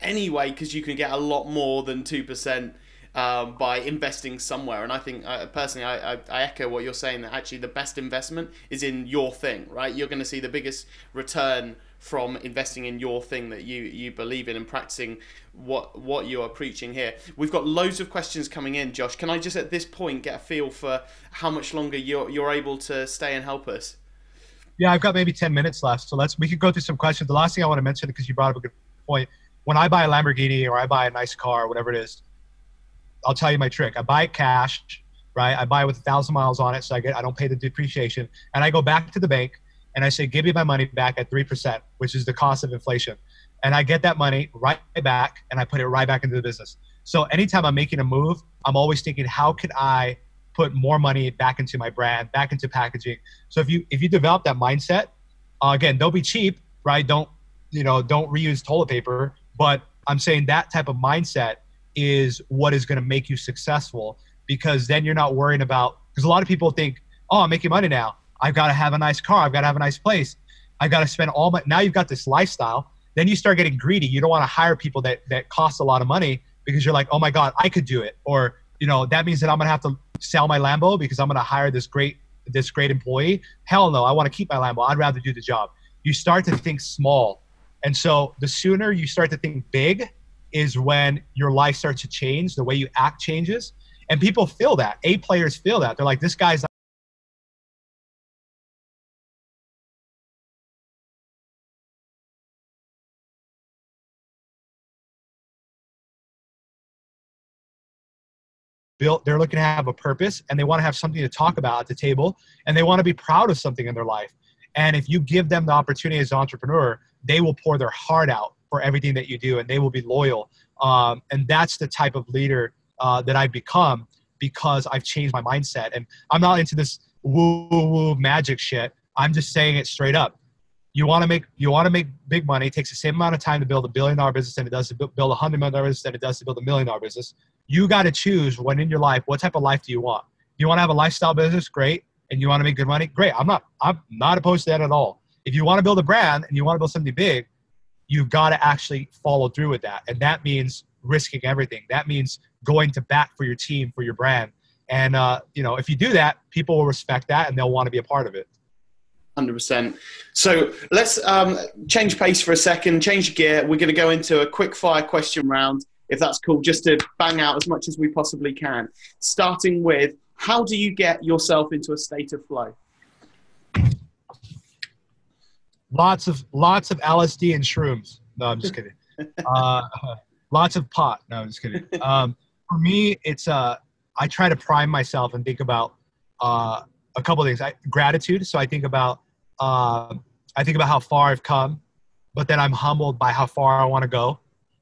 anyway, because you can get a lot more than 2%. By investing somewhere. And I think personally I echo what you're saying, that actually the best investment is in your thing, right? You're going to see the biggest return from investing in your thing that you believe in and practicing what you are preaching here. We've got loads of questions coming in, Josh. Can I just at this point get a feel for how much longer you're able to stay and help us? Yeah, I've got maybe 10 minutes left, so we can go through some questions. The last thing I want to mention, because you brought up a good point, when I buy a Lamborghini or I buy a nice car or whatever it is, I'll tell you my trick. I buy it cash, right? I buy it with 1,000 miles on it, so I don't pay the depreciation. And I go back to the bank and I say, give me my money back at 3%, which is the cost of inflation. And I get that money right back and I put it right back into the business. So anytime I'm making a move, I'm always thinking, how can I put more money back into my brand, back into packaging? So if you develop that mindset, again, don't be cheap, right? Don't reuse toilet paper. But I'm saying that type of mindset is what is going to make you successful, because then you're not worrying about, because a lot of people think, oh, I'm making money now, I've got to have a nice car, I've got to have a nice place, I've got to spend all my, now you've got this lifestyle, then you start getting greedy. You don't want to hire people that cost a lot of money, because you're like, oh my God, I could do it. Or, that means that I'm going to have to sell my Lambo because I'm going to hire this great employee. Hell no, I want to keep my Lambo. I'd rather do the job. You start to think small. And so the sooner you start to think big is when your life starts to change, the way you act changes. And people feel that. A players feel that. They're like, this guy's not built. They're looking to have a purpose, and they want to have something to talk about at the table, and they want to be proud of something in their life. And if you give them the opportunity as an entrepreneur, they will pour their heart out for everything that you do, and they will be loyal. And that's the type of leader that I've become, because I've changed my mindset. And I'm not into this woo-woo magic shit. I'm just saying it straight up. You want to make big money. It takes the same amount of time to build $1 billion business than it does to build $100 million business than it does to build $1 million business. You got to choose when in your life, what type of life do you want? You want to have a lifestyle business? Great. And you want to make good money? Great. I'm not opposed to that at all. If you want to build a brand and you want to build something big, you've got to actually follow through with that. And that means risking everything. That means going to bat for your team, for your brand. And, if you do that, people will respect that and they'll want to be a part of it. 100%. So let's change pace for a second, change gear. We're going to go into a quick fire question round, if that's cool, just to bang out as much as we possibly can. Starting with, how do you get yourself into a state of flow? Lots of LSD and shrooms. No, I'm just kidding. Lots of pot. No, I'm just kidding. For me, it's I try to prime myself and think about a couple of things. Gratitude. So I think about how far I've come, but then I'm humbled by how far I want to go.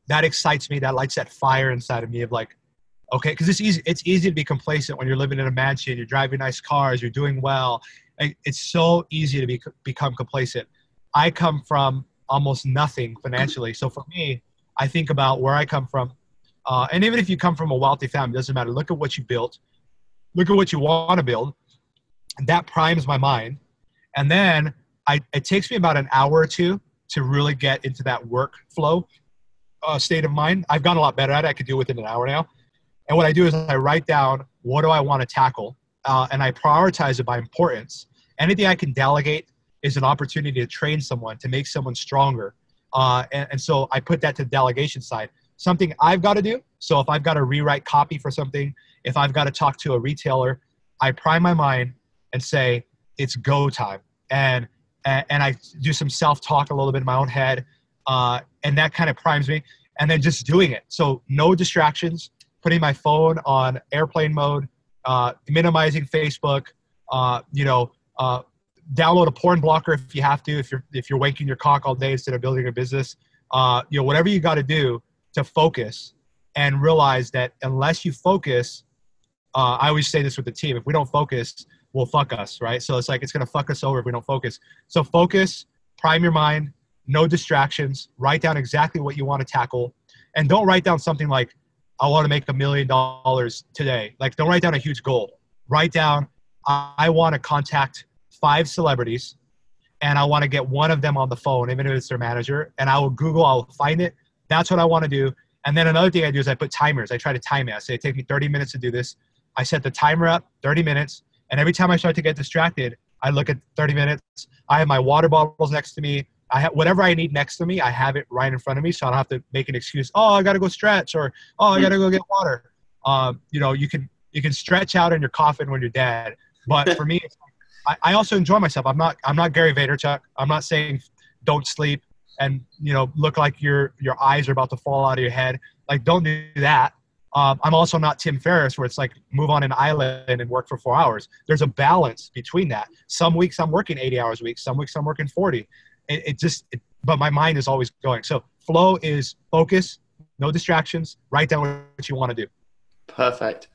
That excites me. That lights that fire inside of me of like, okay, because it's easy to be complacent when you're living in a mansion, you're driving nice cars, you're doing well. It's so easy to become complacent. I come from almost nothing financially. So for me, I think about where I come from. And even if you come from a wealthy family, it doesn't matter. Look at what you built. Look at what you want to build. And that primes my mind. And then it takes me about an hour or two to really get into that workflow state of mind. I've gotten a lot better at it. I could do it within an hour now. And what I do is I write down what do I want to tackle, and I prioritize it by importance. Anything I can delegate is an opportunity to train someone, to make someone stronger. And so I put that to the delegation side. Something I've got to do. So if I've got to rewrite copy for something, if I've got to talk to a retailer, I prime my mind and say, it's go time. And I do some self-talk a little bit in my own head. And that kind of primes me. And then just doing it. So no distractions, putting my phone on airplane mode, minimizing Facebook, download a porn blocker if you have to, if you're waking your cock all day instead of building a business, whatever you got to do to focus and realize that unless you focus, I always say this with the team, if we don't focus, we'll fuck us, right? So it's like, it's going to fuck us over if we don't focus. So focus, prime your mind, no distractions, write down exactly what you want to tackle. And don't write down something like, I want to make $1 million today. Like, don't write down a huge goal. Write down, I want to contact 5 celebrities and I want to get one of them on the phone, even if it's their manager, and I will Google, I'll find it. That's what I want to do. And then another thing I do is I put timers. I try to time it. I say, it takes me 30 minutes to do this. I set the timer up, 30 minutes. And every time I start to get distracted, I look at 30 minutes. I have my water bottles next to me. I have whatever I need next to me. I have it right in front of me. So I don't have to make an excuse. Oh, I got to go stretch, or, oh, I got to go get water. You can stretch out in your coffin when you're dead. But for me, I also enjoy myself. I'm not Gary Vaynerchuk. I'm not saying don't sleep and, look like your eyes are about to fall out of your head. Like, don't do that. I'm also not Tim Ferriss, where it's like move on an island and work for 4 hours. There's a balance between that. Some weeks I'm working 80 hours a week. Some weeks I'm working 40. But my mind is always going. So flow is focus, no distractions, write down what you want to do. Perfect.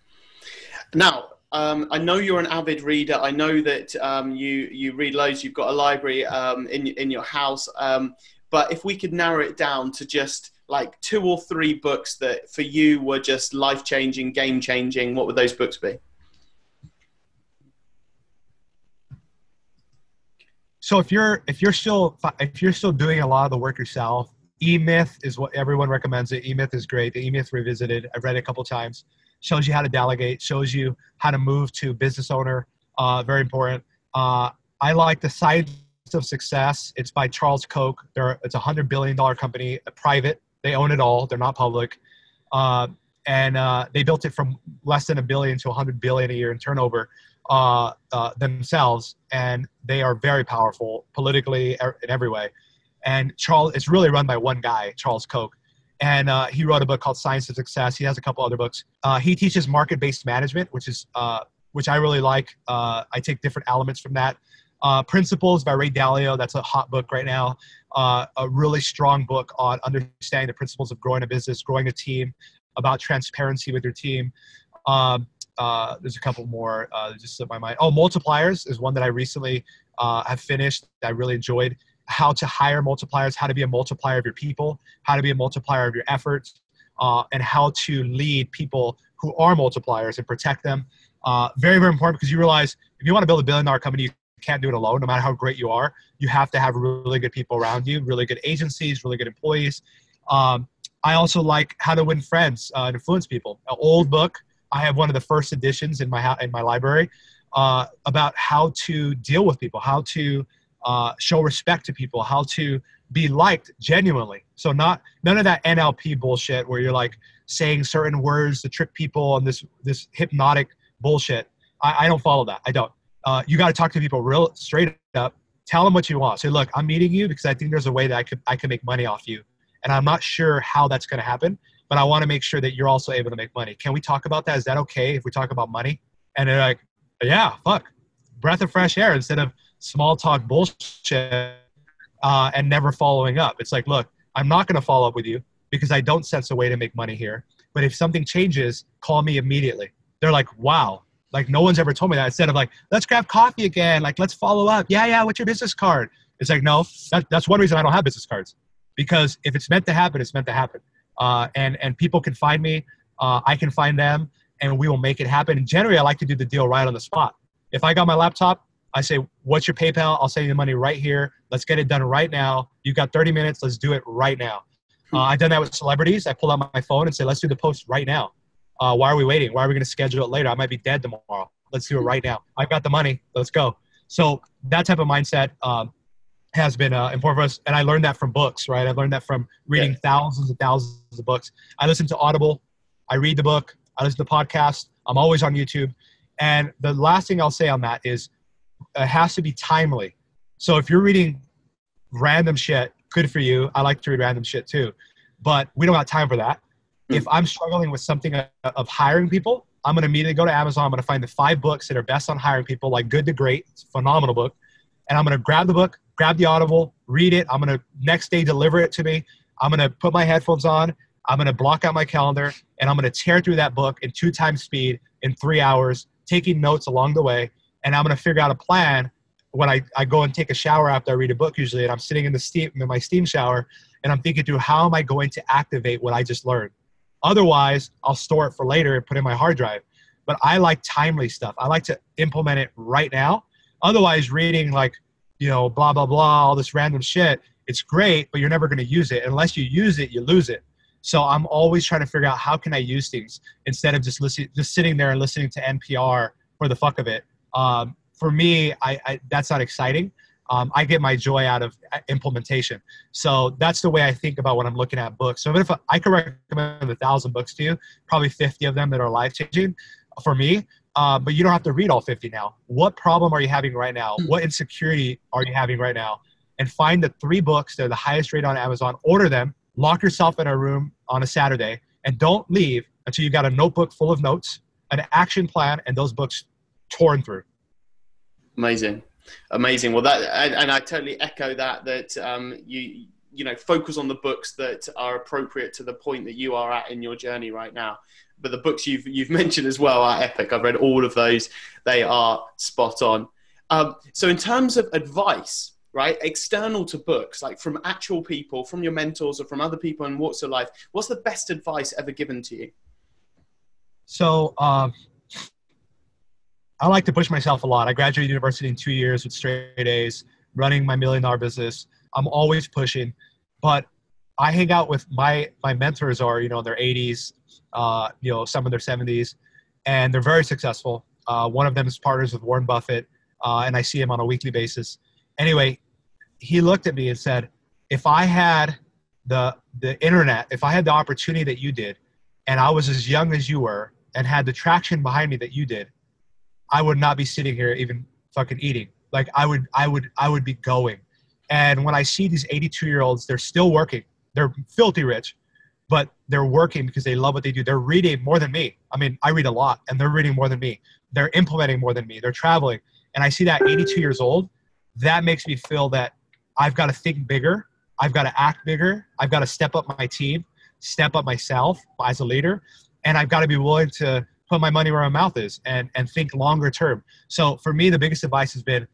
Now, I know you're an avid reader. I know that you read loads. You've got a library in your house. But if we could narrow it down to just like 2 or 3 books that for you were just life-changing, game-changing, what would those books be? So if you're still doing a lot of the work yourself, E-Myth is what everyone recommends. It E-Myth is great. The E-Myth Revisited, I've read it a couple times. Shows you how to delegate. Shows you how to move to business owner. Very important. I like The Science of Success. It's by Charles Koch. It's a $100 billion company, private. They own it all. They're not public. And they built it from less than $1 billion to $100 billion a year in turnover themselves. And they are very powerful politically in every way. And it's really run by one guy, Charles Koch. And he wrote a book called Science of Success. He has a couple other books. He teaches market-based management, which I really like. I take different elements from that. Principles by Ray Dalio. That's a hot book right now. A really strong book on understanding the principles of growing a business, growing a team, about transparency with your team. There's a couple more that just slipped my mind. Oh, Multipliers is one that I recently have finished. That I really enjoyed. How to hire multipliers, how to be a multiplier of your people, how to be a multiplier of your efforts, and how to lead people who are multipliers and protect them. Very, very important, because you realize if you want to build $1 billion company, you can't do it alone. No matter how great you are, you have to have really good people around you, really good agencies, really good employees. I also like How to Win Friends and Influence People. An old book. I have one of the first editions in my library about how to deal with people, how to show respect to people, how to be liked genuinely. So none of that NLP bullshit where you're like saying certain words to trick people on this hypnotic bullshit. I don't follow that. I don't. You got to talk to people real straight up. Tell them what you want. Say, look, I'm meeting you because I think there's a way that I can make money off you. And I'm not sure how that's going to happen, but I want to make sure that you're also able to make money. Can we talk about that? Is that okay if we talk about money? And they're like, yeah, fuck. Breath of fresh air instead of small talk bullshit and never following up. It's like, look, I'm not going to follow up with you because I don't sense a way to make money here. But if something changes, call me immediately. They're like, wow. Like, no one's ever told me that. Instead of like, let's grab coffee again. Like, let's follow up. Yeah. What's your business card? It's like, no, that's one reason I don't have business cards. Because if it's meant to happen, it's meant to happen. And people can find me. I can find them. And we will make it happen. And generally, I like to do the deal right on the spot. If I got my laptop, I say, what's your PayPal? I'll send you the money right here. Let's get it done right now. You've got 30 minutes. Let's do it right now. I've done that with celebrities. I pull out my phone and say, let's do the post right now. Why are we waiting? Why are we going to schedule it later? I might be dead tomorrow. Let's do it right now. I've got the money. Let's go. So that type of mindset has been important for us. And I learned that from books, right? I learned that from reading thousands and thousands of books. I listen to Audible. I read the book. I listen to podcasts. I'm always on YouTube. And the last thing I'll say on that is it has to be timely. So if you're reading random shit, good for you. I like to read random shit too. But we don't have time for that. If I'm struggling with something of hiring people, I'm going to immediately go to Amazon. I'm going to find the 5 books that are best on hiring people, like Good to Great. It's a phenomenal book. And I'm going to grab the book, grab the Audible, read it. I'm going to next day deliver it to me. I'm going to put my headphones on. I'm going to block out my calendar, and I'm going to tear through that book in 2 times speed in 3 hours, taking notes along the way. And I'm going to figure out a plan when I go and take a shower after I read a book usually, and I'm sitting in my steam shower, and I'm thinking through how am I going to activate what I just learned. Otherwise, I'll store it for later and put it in my hard drive. But I like timely stuff. I like to implement it right now. Otherwise, reading like, blah, blah, blah, all this random shit, it's great, but you're never going to use it. Unless you use it, you lose it. So I'm always trying to figure out how can I use things instead of just sitting there and listening to NPR for the fuck of it. For me, that's not exciting. I get my joy out of implementation. So that's the way I think about when I'm looking at books. So even if I could recommend 1,000 books to you, probably 50 of them that are life-changing for me, but you don't have to read all 50 now. What problem are you having right now? What insecurity are you having right now? And find the 3 books that are the highest rated on Amazon, order them, lock yourself in a room on a Saturday, and don't leave until you got a notebook full of notes, an action plan, and those books torn through. Amazing. Well, I totally echo that you focus on the books that are appropriate to the point that you are at in your journey right now. But the books you've mentioned as well are epic. I've read all of those. They are spot on. So in terms of advice, right, external to books, like from actual people, from your mentors or from other people in walks of life, what's the best advice ever given to you? So, I like to push myself a lot. I graduated university in 2 years with straight A's, running my $1 million business. I'm always pushing, but I hang out with my mentors are, in their 80s, some in their 70s, and they're very successful. One of them is partners with Warren Buffett, and I see him on a weekly basis. Anyway, he looked at me and said, if I had the internet, if I had the opportunity that you did, and I was as young as you were and had the traction behind me that you did, I would not be sitting here even fucking eating. Like I would be going. And when I see these 82-year-olds, they're still working. They're filthy rich, but they're working because they love what they do. They're reading more than me. I mean, I read a lot, and they're reading more than me. They're implementing more than me. They're traveling. And I see that 82 years old, that makes me feel that I've got to think bigger. I've got to act bigger. I've got to step up my team, step up myself as a leader, and I've got to be willing to put my money where my mouth is and think longer term. So for me, the biggest advice has been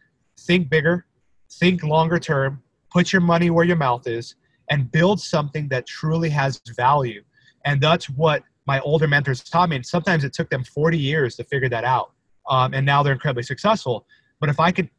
think bigger, think longer term, put your money where your mouth is, and build something that truly has value. And that's what my older mentors taught me. And sometimes it took them 40 years to figure that out. And now they're incredibly successful. But if I could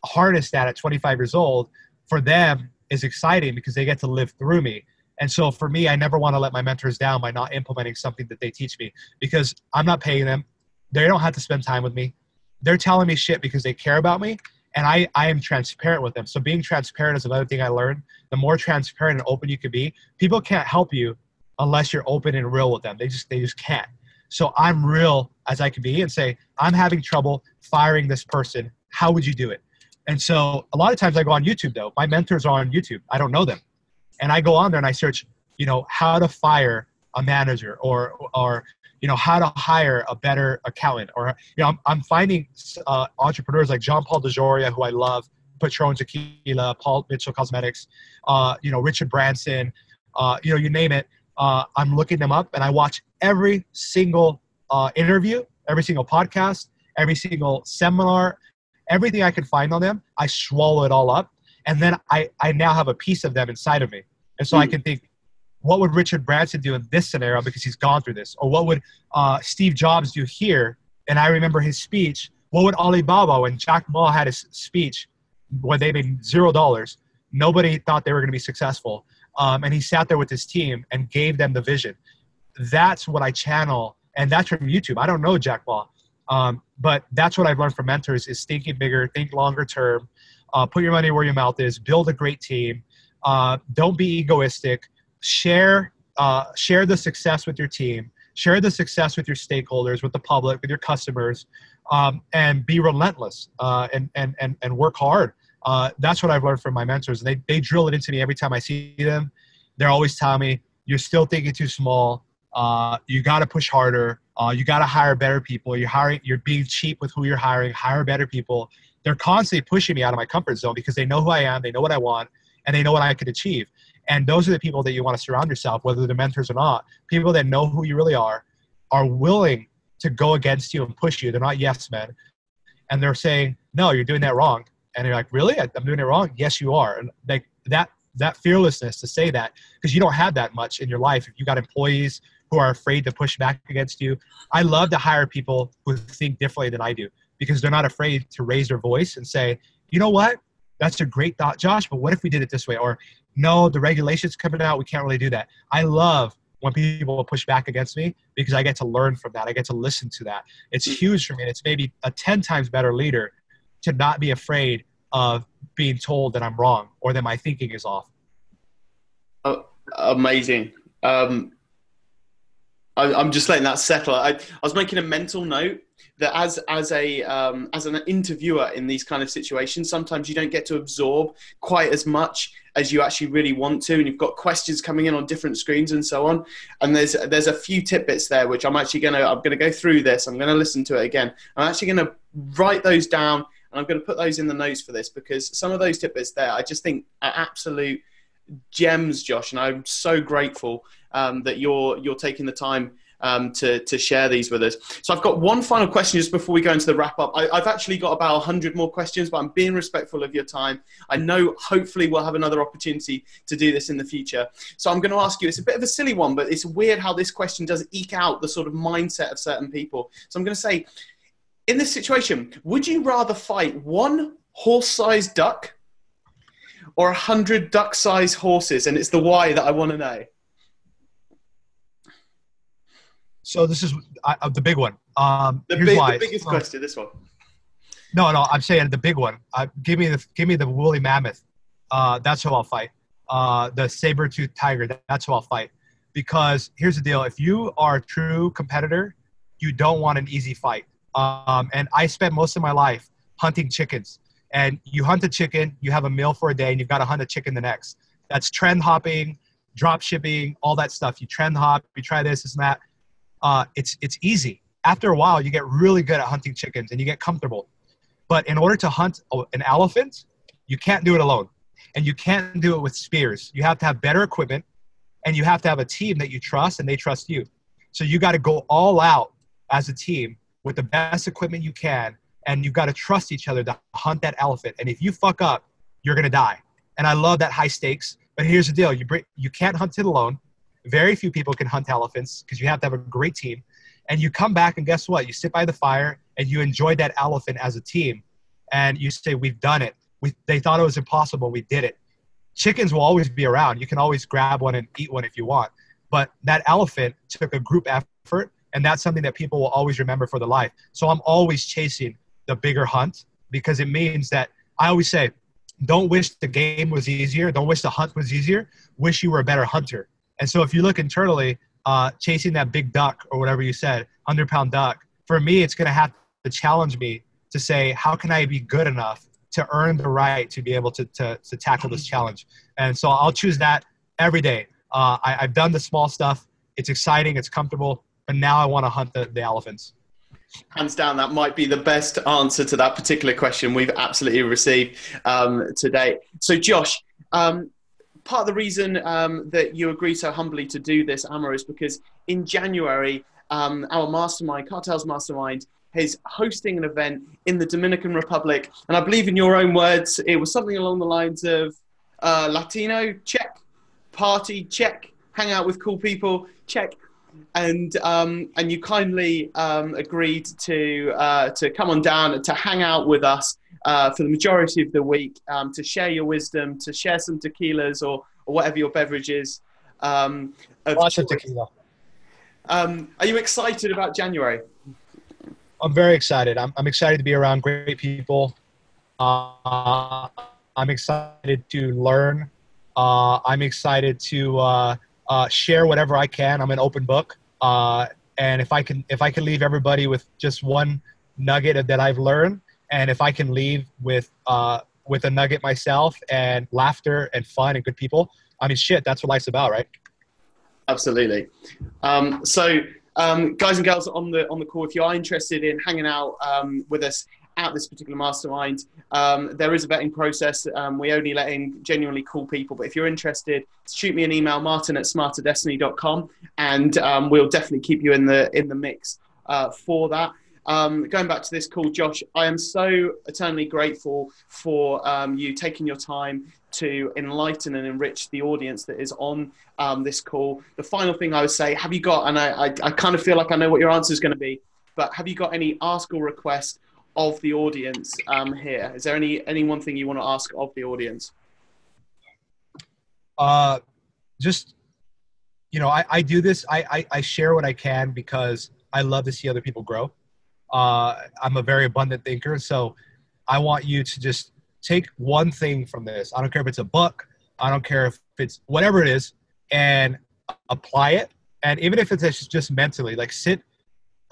harness that at 25 years old, for them is exciting because they get to live through me. And so for me, I never want to let my mentors down by not implementing something that they teach me, because I'm not paying them. They don't have to spend time with me. They're telling me shit because they care about me, and I am transparent with them. So being transparent is another thing I learned. The more transparent and open you can be, people can't help you unless you're open and real with them. They just can't. So I'm real as I can be and say, I'm having trouble firing this person. How would you do it? And so a lot of times I go on YouTube though. My mentors are on YouTube. I don't know them. And I go on there and I search, how to fire a manager or how to hire a better accountant, or, I'm finding entrepreneurs like John Paul DeJoria, who I love, Patron Tequila, Paul Mitchell Cosmetics, Richard Branson, you name it. I'm looking them up and I watch every single interview, every single podcast, every single seminar, everything I can find on them. I swallow it all up. And then I now have a piece of them inside of me. And so I can think, what would Richard Branson do in this scenario because he's gone through this? Or what would Steve Jobs do here? And I remember his speech What would Alibaba, when Jack Ma had his speech, when they made $0, nobody thought they were going to be successful. And he sat there with his team and gave them the vision. That's what I channel, and that's from YouTube. I don't know Jack Ma, but that's what I've learned from mentors is thinking bigger, think longer term, put your money where your mouth is, build a great team, don't be egoistic, share the success with your team, share the success with your stakeholders, with the public, with your customers, and be relentless and work hard. That's what I've learned from my mentors. They drill it into me every time I see them. They're always telling me, you're still thinking too small. You got to push harder. You got to hire better people. You're being cheap with who you're hiring. Hire better people. They're constantly pushing me out of my comfort zone because they know who I am. They know what I want, and they know what I could achieve. And those are the people that you want to surround yourself, whether they're mentors or not. People that know who you really are willing to go against you and push you. They're not yes men. And they're saying, no, you're doing that wrong. And you're like, really? I'm doing it wrong? Yes, you are. And like that fearlessness to say that, because you don't have that much in your life. If you got employees who are afraid to push back against you. I love to hire people who think differently than I do, because they're not afraid to raise their voice and say, you know what? That's a great thought, Josh, but what if we did it this way? Or no, the regulation's coming out. We can't really do that. I love when people push back against me because I get to learn from that. I get to listen to that. It's huge for me. And it's maybe a 10 times better leader to not be afraid of being told that I'm wrong or that my thinking is off. Oh, amazing. I'm just letting that settle. I was making a mental note that as an interviewer in these kind of situations, sometimes you don't get to absorb quite as much as you actually really want to, and you've got questions coming in on different screens and so on. And there's a few tidbits there which I'm gonna go through this. I'm gonna listen to it again. I'm actually gonna write those down, and I'm gonna put those in the notes for this, because some of those tidbits there I just think are absolute gems, Josh, and I'm so grateful that you're taking the time to share these with us. So I've got one final question just before we go into the wrap up. I've actually got about 100 more questions, but I'm being respectful of your time. I know hopefully we'll have another opportunity to do this in the future. So I'm going to ask you, it's a bit of a silly one, but it's weird how this question does eke out the sort of mindset of certain people. So I'm going to say, in this situation, would you rather fight one horse-sized duck or 100 duck-sized horses? And it's the why that I want to know. So this is the big one. The biggest question, this one. No, I'm saying the big one. Give me the woolly mammoth. That's who I'll fight. The saber-toothed tiger. That's who I'll fight. Because here's the deal: if you are a true competitor, you don't want an easy fight. And I spent most of my life hunting chickens. And you hunt a chicken, you have a meal for a day, and you've got to hunt a chicken the next. That's trend hopping, drop shipping, all that stuff. You trend hop, you try this and that. It's easy. After a while, you get really good at hunting chickens and you get comfortable. But in order to hunt an elephant, you can't do it alone. And you can't do it with spears. You have to have better equipment, and you have to have a team that you trust and they trust you. So you got to go all out as a team with the best equipment you can, and you've got to trust each other to hunt that elephant. And if you fuck up, you're going to die. And I love that high stakes. But here's the deal. You can't hunt it alone. Very few people can hunt elephants because you have to have a great team. And you come back and guess what? You sit by the fire and you enjoy that elephant as a team. And you say, we've done it. They thought it was impossible. We did it. Chickens will always be around. You can always grab one and eat one if you want. But that elephant took a group effort, and that's something that people will always remember for their life. So I'm always chasing the bigger hunt, because it means that I always say, don't wish the game was easier. Don't wish the hunt was easier. Wish you were a better hunter. And so if you look internally, chasing that big duck or whatever you said, 100-pound duck, for me, it's going to have to challenge me to say, how can I be good enough to earn the right to be able to tackle this challenge? And so I'll choose that every day. I've done the small stuff. It's exciting. It's comfortable. But now I want to hunt the elephants. Hands down, that might be the best answer to that particular question we've absolutely received today. So, Josh, part of the reason that you agreed so humbly to do this, Amar, is because in January, our mastermind, Cartel's Mastermind, is hosting an event in the Dominican Republic. And I believe in your own words, it was something along the lines of Latino, check, party, check, hang out with cool people, check. and you kindly agreed to come on down to hang out with us for the majority of the week, to share your wisdom, to share some tequilas or whatever your beverage is. Lots of tequila. Are you excited about January? I'm very excited. I'm excited to be around great people. I'm excited to learn. I'm excited to share whatever I can. I'm an open book. And if I can leave everybody with just one nugget that I've learned, and if I can leave with a nugget myself and laughter and fun and good people, I mean, shit, that's what life's about, right? Absolutely. So guys and girls on the call, if you are interested in hanging out with us at this particular mastermind, there is a vetting process. We only let in genuinely cool people, but if you're interested, shoot me an email, martin@smarterdestiny.com, and we'll definitely keep you in the mix for that. Going back to this call, Josh, I am so eternally grateful for you taking your time to enlighten and enrich the audience that is on this call. The final thing I would say, have you got, and I kind of feel like I know what your answer is going to be, but have you got any ask or request of the audience here? Is there any one thing you want to ask of the audience? Just, I do this. I share what I can because I love to see other people grow. I'm a very abundant thinker, so I want you to just take one thing from this. I don't care if it's a book. I don't care if it's whatever it is, and apply it. And even if it's just mentally, like sit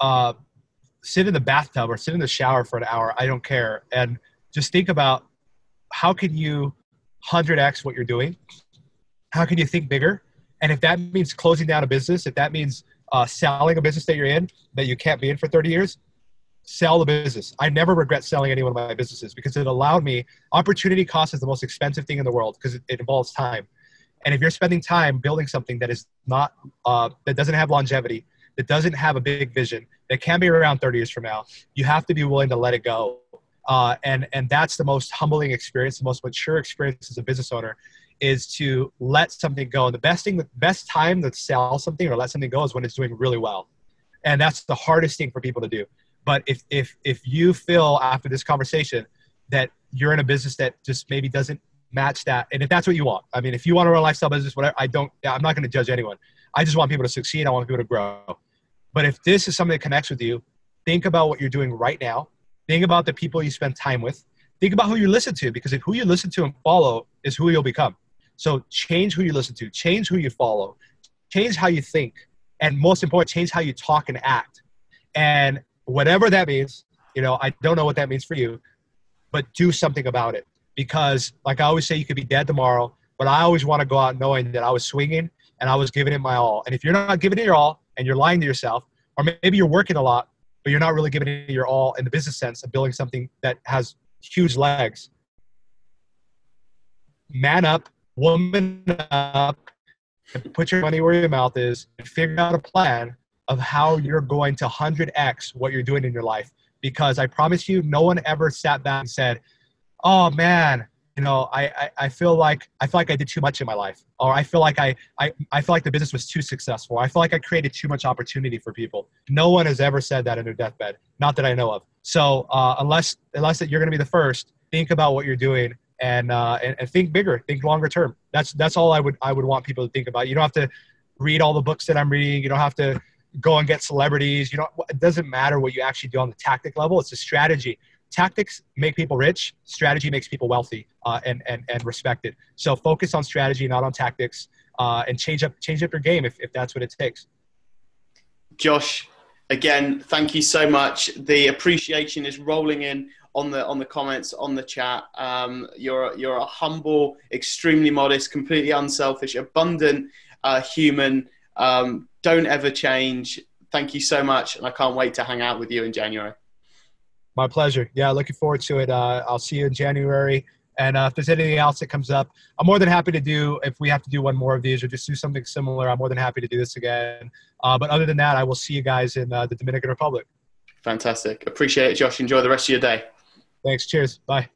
in the bathtub or sit in the shower for an hour. I don't care. And just think about how can you 100x what you're doing? How can you think bigger? And if that means closing down a business, if that means selling a business that you're in that you can't be in for 30 years, sell the business. I never regret selling any one of my businesses because it allowed me. Opportunity cost is the most expensive thing in the world because it involves time. And if you're spending time building something that is not, that doesn't have longevity, that doesn't have a big vision, that can be around 30 years from now, you have to be willing to let it go. And that's the most humbling experience, the most mature experience as a business owner, is to let something go. And the best time to sell something or let something go is when it's doing really well. And that's the hardest thing for people to do. But if you feel after this conversation that you're in a business that just maybe doesn't match that, and if that's what you want, I mean, if you want to run a lifestyle business, whatever, I'm not going to judge anyone. I just want people to succeed. I want people to grow. But if this is something that connects with you, think about what you're doing right now. Think about the people you spend time with. Think about who you listen to, because if who you listen to and follow is who you'll become. So change who you listen to, change who you follow, change how you think, and most important, change how you talk and act. And whatever that means, I don't know what that means for you, but do something about it. Because like I always say, you could be dead tomorrow, but I always want to go out knowing that I was swinging and I was giving it my all. And if you're not giving it your all and you're lying to yourself, or maybe you're working a lot, but you're not really giving it your all in the business sense of building something that has huge legs, man up, woman up, and put your money where your mouth is and figure out a plan of how you're going to 100x what you're doing in your life. Because I promise you, no one ever sat back and said, oh man, I feel like I did too much in my life, or I feel like I feel like the business was too successful. I feel like I created too much opportunity for people. No one has ever said that in their deathbed, not that I know of. So unless that you're going to be the first, think about what you're doing and think bigger, think longer term. That's all I would want people to think about. You don't have to read all the books that I'm reading. You don't have to go and get celebrities. It doesn't matter what you actually do on the tactic level. It's a strategy. Tactics make people rich. Strategy makes people wealthy and respected. So focus on strategy, not on tactics, and change up your game if that's what it takes. Josh, again, thank you so much. The appreciation is rolling in on the comments, on the chat. You're a humble, extremely modest, completely unselfish, abundant human. Don't ever change. Thank you so much, and I can't wait to hang out with you in January. My pleasure. Yeah, looking forward to it. I'll see you in January. And if there's anything else that comes up, I'm more than happy to do, if we have to do one more of these or just do something similar, I'm more than happy to do this again. But other than that, I will see you guys in the Dominican Republic. Fantastic. Appreciate it, Josh. Enjoy the rest of your day. Thanks. Cheers. Bye.